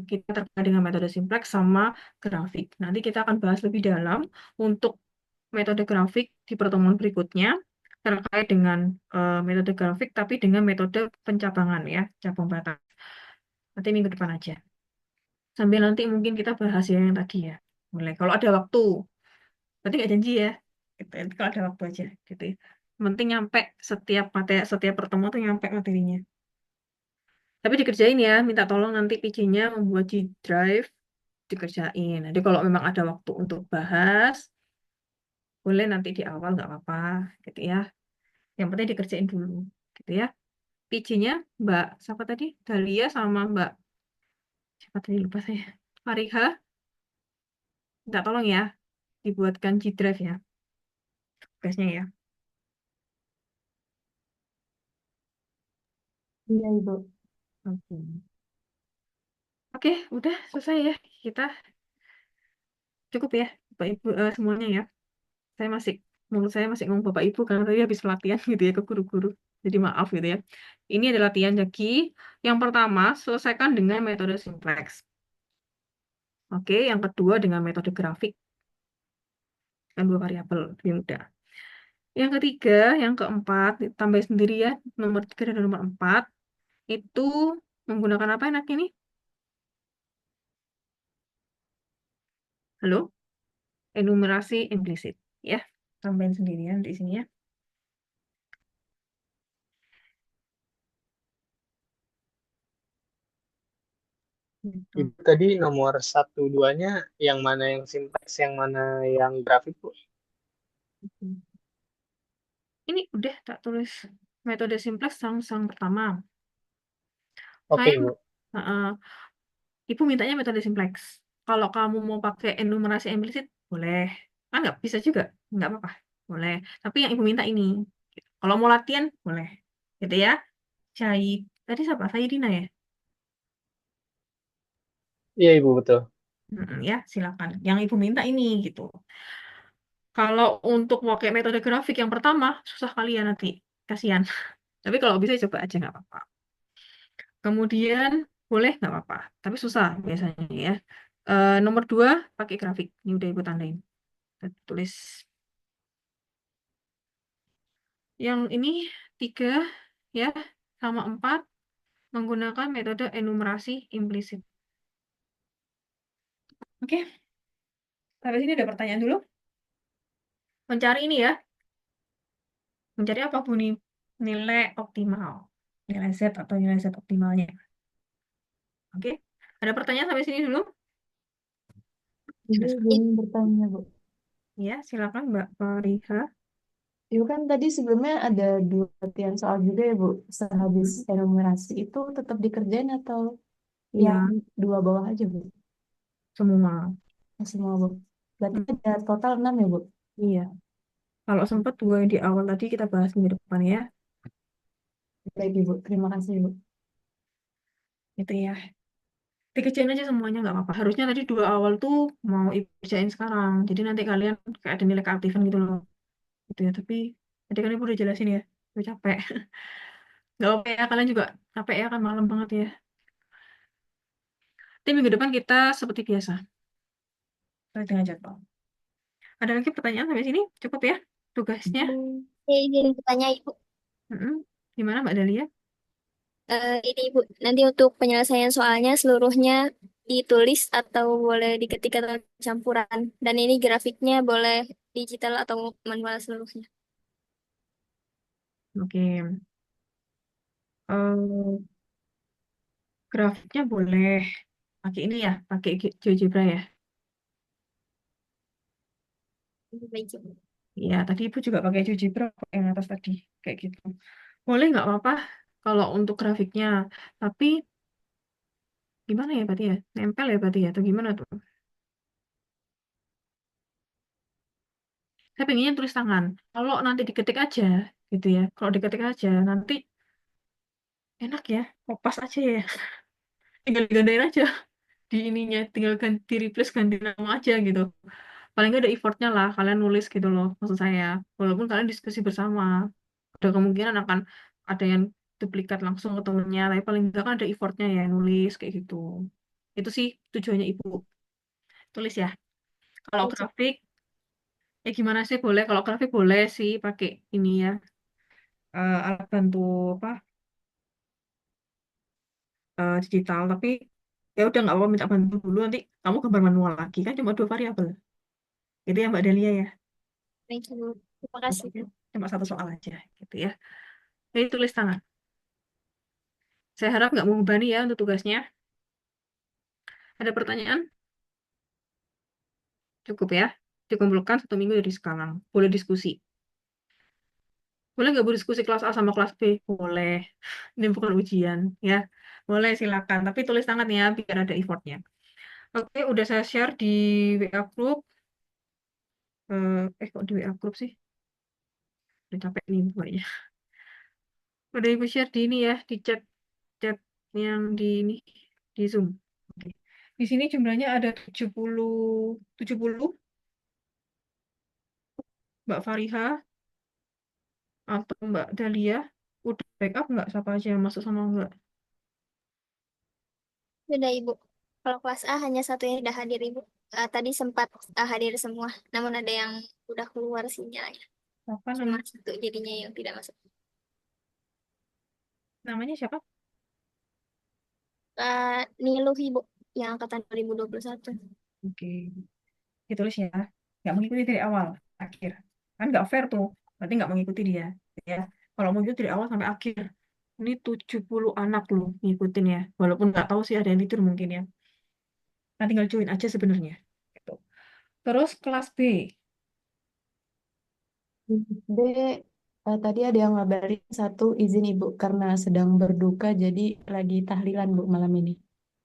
Kita terkait dengan metode simplex sama grafik. Nanti kita akan bahas lebih dalam untuk metode grafik di pertemuan berikutnya terkait dengan metode grafik tapi dengan metode pencabangan ya, cabang batas. Nanti minggu depan aja. Sambil nanti mungkin kita bahas yang tadi ya. Mulai kalau ada waktu. Berarti nggak janji ya. Gitu. Nanti kalau ada waktu aja gitu ya. Yang penting nyampe setiap materi, setiap pertemuan tuh nyampe materinya. Tapi dikerjain ya, minta tolong nanti PJ-nya membuat G-Drive dikerjain. Nanti kalau memang ada waktu untuk bahas, boleh nanti di awal nggak apa-apa gitu ya. Yang penting dikerjain dulu gitu ya. PJ-nya Mbak siapa tadi? Dahlia sama Mbak siapa tadi lupa saya. Fariha. Minta tolong ya dibuatkan G-Drive ya. tugasnya ya. Iya, Ibu. Oke. Oke, udah selesai ya. Kita cukup ya, Bapak Ibu semuanya ya. Saya masih Menurut saya masih ngomong Bapak Ibu karena tadi habis pelatihan gitu ya ke guru-guru. Jadi maaf gitu ya. Ini adalah latihan Jaki. Yang pertama, selesaikan dengan metode simplex. Oke, yang kedua dengan metode grafik. Kan dua variabel, lebih mudah. Yang ketiga, yang keempat, tambah sendiri ya. Nomor 3 dan nomor 4. Itu menggunakan apa enak ini? Halo? Enumerasi implisit. Ya, tambahin sendirian di sini ya. Gitu. Ibu tadi nomor 1, 2-nya yang mana yang simpleks, yang mana yang grafik, Bu? Ini udah tak tulis metode simplex sang pertama. Oke, Saya, Bu. Ibu mintanya metode simplex. Kalau kamu mau pakai enumerasi implisit, boleh. Ah, nggak bisa juga, nggak apa-apa, boleh. Tapi yang ibu minta ini. Kalau mau latihan, boleh. Gitu ya. Tadi siapa? Dina ya? Iya, Ibu, betul. Ya, silakan. Yang ibu minta ini gitu. Kalau untuk pakai metode grafik yang pertama, susah kalian nanti. Kasihan. Tapi kalau bisa coba aja nggak apa-apa. Kemudian boleh nggak apa-apa, tapi susah biasanya ya. Nomor 2 pakai grafik. Ini udah ibu tandain. Kita tulis. Yang ini 3 ya sama 4 menggunakan metode enumerasi implisit. Oke, sampai sini ada pertanyaan dulu. Mencari ini ya. Mencari apa Bu nih? Nilai optimal. Nilai Z atau nilai Z optimalnya. Oke, ada pertanyaan sampai sini dulu? Ibu belum bertanya, Bu. Ya, silakan Mbak Fariha. Ibu kan tadi sebelumnya ada 2 latihan soal juga ya, Bu. Sehabis enumerasi itu tetap dikerjain atau Ya, yang 2 bawah aja, Bu? semua. Semua, Bu. Berarti Hmm, ada total 6 ya, Bu? Iya. Kalau sempat 2 yang di awal tadi kita bahas minggu depan ya. Baik, Ibu. Terima kasih, Bu. Gitu ya. Dikerjain aja semuanya nggak apa-apa. Harusnya tadi 2 awal tuh mau ibu kerjain sekarang. Jadi nanti kalian kayak ada nilai keaktifan gitu loh. Gitu ya. Tapi tadi kan ibu udah jelasin ya. Udah capek. Nggak apa ya. Kalian juga capek ya kan malam banget ya. Tapi minggu depan kita seperti biasa. Sesuai dengan jadwal. Ada lagi pertanyaan sampai sini? Cukup ya tugasnya? Izin bertanya Ibu. Mm-mm. Gimana Mbak Dahlia? Ini Ibu, nanti untuk penyelesaian soalnya seluruhnya ditulis atau boleh diketik atau campuran. Dan ini grafiknya boleh digital atau manual seluruhnya. Oke. Eh, Grafiknya boleh pakai ini ya, pakai GeoGebra ya. Baik, Ibu. Iya, tadi Ibu juga pakai GeoGebra kok yang atas tadi. Kayak gitu. Boleh nggak apa-apa kalau untuk grafiknya. Tapi gimana ya berarti ya? Nempel ya berarti ya? Atau gimana tuh? Saya pengennya tulis tangan. Kalau nanti diketik aja, gitu ya. Kalau diketik aja, nanti enak ya. Kopas aja ya. Tinggal digandain aja di ininya. Tinggal ganti replace, ganti nama aja gitu. Paling nggak ada effortnya lah. Kalian nulis gitu loh, maksud saya. Walaupun kalian diskusi bersama. Ada kemungkinan akan ada yang duplikat langsung ke temennya. Tapi paling nggak kan ada effortnya ya, nulis kayak gitu. Itu sih tujuannya Ibu. Tulis ya. Kalau Baik, Ibu. grafik, ya gimana sih boleh. Kalau grafik boleh sih pakai ini ya. Alat bantu apa digital. Tapi ya udah nggak apa-apa minta bantu dulu. Nanti kamu gambar manual lagi. Kan cuma 2 variabel. Itu ya Mbak Delia ya. Baik, Ibu. Terima kasih. Oke. Cuma 1 soal aja gitu ya. Jadi tulis tangan. Saya harap nggak membebani ya untuk tugasnya. Ada pertanyaan? Cukup ya. Dikumpulkan 1 minggu dari sekarang. Boleh diskusi. Boleh nggak berdiskusi kelas A sama kelas B? Boleh. Ini bukan ujian ya. Boleh silakan. Tapi tulis tangan ya biar ada effortnya. Oke, udah saya share di WA group. Kok di WA group sih? Udah capek nih bukanya. Udah Ibu share di ini ya, di chat yang di ini, di Zoom. Oke. Di sini jumlahnya ada 70 Mbak Fariha atau Mbak Dahlia. Udah backup nggak siapa aja yang masuk sama enggak? Sudah Ibu. Kalau kelas A hanya satu yang tidak hadir Ibu. Tadi sempat hadir semua, namun ada yang udah keluar sinyalnya. Apa Cuma satu jadinya yang tidak masuk. namanya siapa? Niluh Ibu, yang angkatan 2021. Oke. Ditulis ya. Nggak mengikuti dari awal, akhir. Kan nggak fair tuh. Berarti nggak mengikuti dia. Ya. Kalau mau ikut dari awal sampai akhir. Ini 70 anak loh ngikutin ya. Walaupun nggak tahu sih ada yang tidur mungkin ya. Nah, tinggal join aja sebenarnya. Gitu. Terus kelas B. B, tadi ada yang ngabarin satu izin Ibu karena sedang berduka jadi lagi tahlilan Bu malam ini.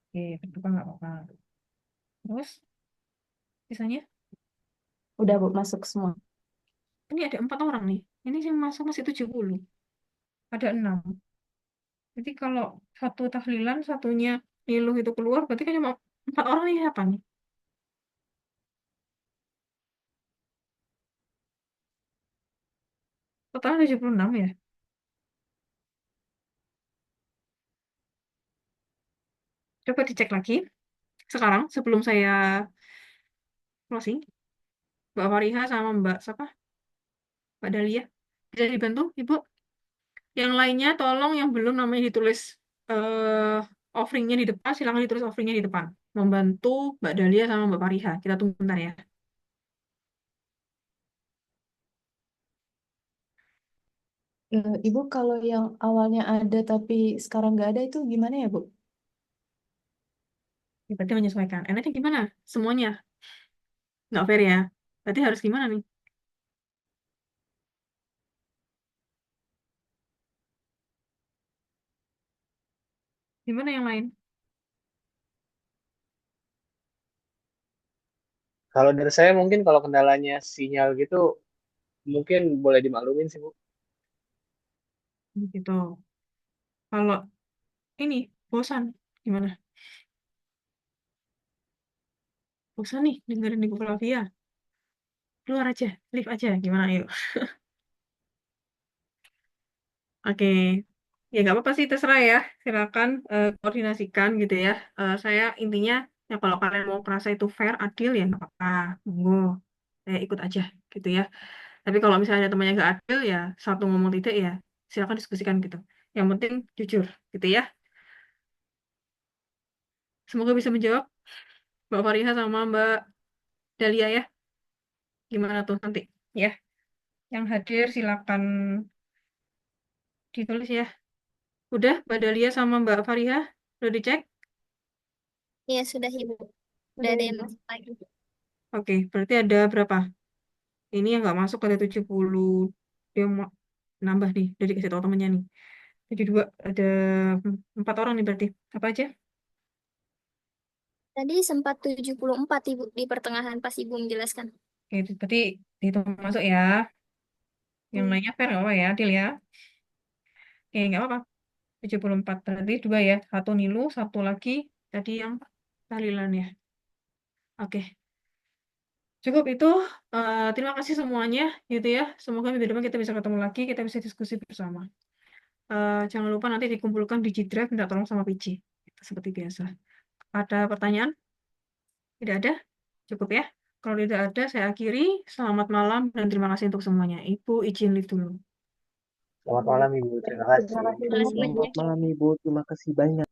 Oke, berduka nggak apa-apa. Terus sisanya? Udah Bu masuk semua. Ini ada 4 orang nih. Ini yang masuk masih 70. Ada 6. Jadi kalau satu tahlilan, satunya niluh itu keluar, berarti kan cuma 4 orang nih apa nih? Total 76 ya. Coba dicek lagi. Sekarang sebelum saya closing, Mbak Fariha sama Mbak siapa? Mbak Dahlia. Bisa dibantu, Ibu? Yang lainnya tolong yang belum namanya ditulis offeringnya di depan, silakan ditulis offeringnya di depan. Membantu Mbak Dahlia sama Mbak Fariha. Kita tunggu bentar ya. Ibu kalau yang awalnya ada tapi sekarang nggak ada itu gimana ya Bu? Ya, berarti menyesuaikan. Enaknya gimana? Semuanya. Nggak fair ya. Berarti harus gimana nih? Gimana yang lain? Kalau dari saya mungkin kalau kendalanya sinyal gitu mungkin boleh dimaklumin sih Bu. Gitu. Kalau ini bosan, gimana? Bosan nih dengerin Ibu Flavia. Keluar aja, leave aja. Gimana yuk? Oke. Ya nggak apa-apa sih, terserah ya. Silakan koordinasikan gitu ya. Saya intinya, ya kalau kalian mau merasa itu fair, adil ya nggak apa-apa. Monggo. Saya ikut aja gitu ya. Tapi kalau misalnya ada temannya nggak adil ya, satu ngomong tidak ya, silakan diskusikan gitu. Yang penting jujur gitu ya. Semoga bisa menjawab Mbak Fariha sama Mbak Dahlia ya. Gimana tuh nanti ya. Yang hadir silakan ditulis ya. Udah Mbak Dahlia sama Mbak Fariha? Udah dicek? Ya sudah Ibu. Udah ada yang masuk lagi. Oke, berarti ada berapa? Ini yang nggak masuk ada 70. Dia mau nambah nih, dari kasih tahu temennya nih. Jadi dua, ada 4 orang nih berarti. Apa aja? Tadi sempat 74 Ibu di pertengahan pas Ibu menjelaskan. Oke, berarti dihitung masuk ya. Yang lainnya fair nggak apa ya, Adil ya? Oke, nggak apa-apa. 74 berarti 2 ya. Satu Nilu, satu lagi tadi yang tahlilan ya. Oke, cukup itu. Terima kasih semuanya gitu ya. Semoga minggu depan kita bisa ketemu lagi, kita bisa diskusi bersama. Jangan lupa nanti dikumpulkan di G-Drive, minta tolong sama PJ. Seperti biasa. Ada pertanyaan? Tidak ada? Cukup ya? Kalau tidak ada, saya akhiri. Selamat malam dan terima kasih untuk semuanya. Ibu izin live dulu. Selamat malam Ibu, terima kasih. Terima kasih Terima kasih Bu. banyak. Selamat malam Ibu, terima kasih banyak.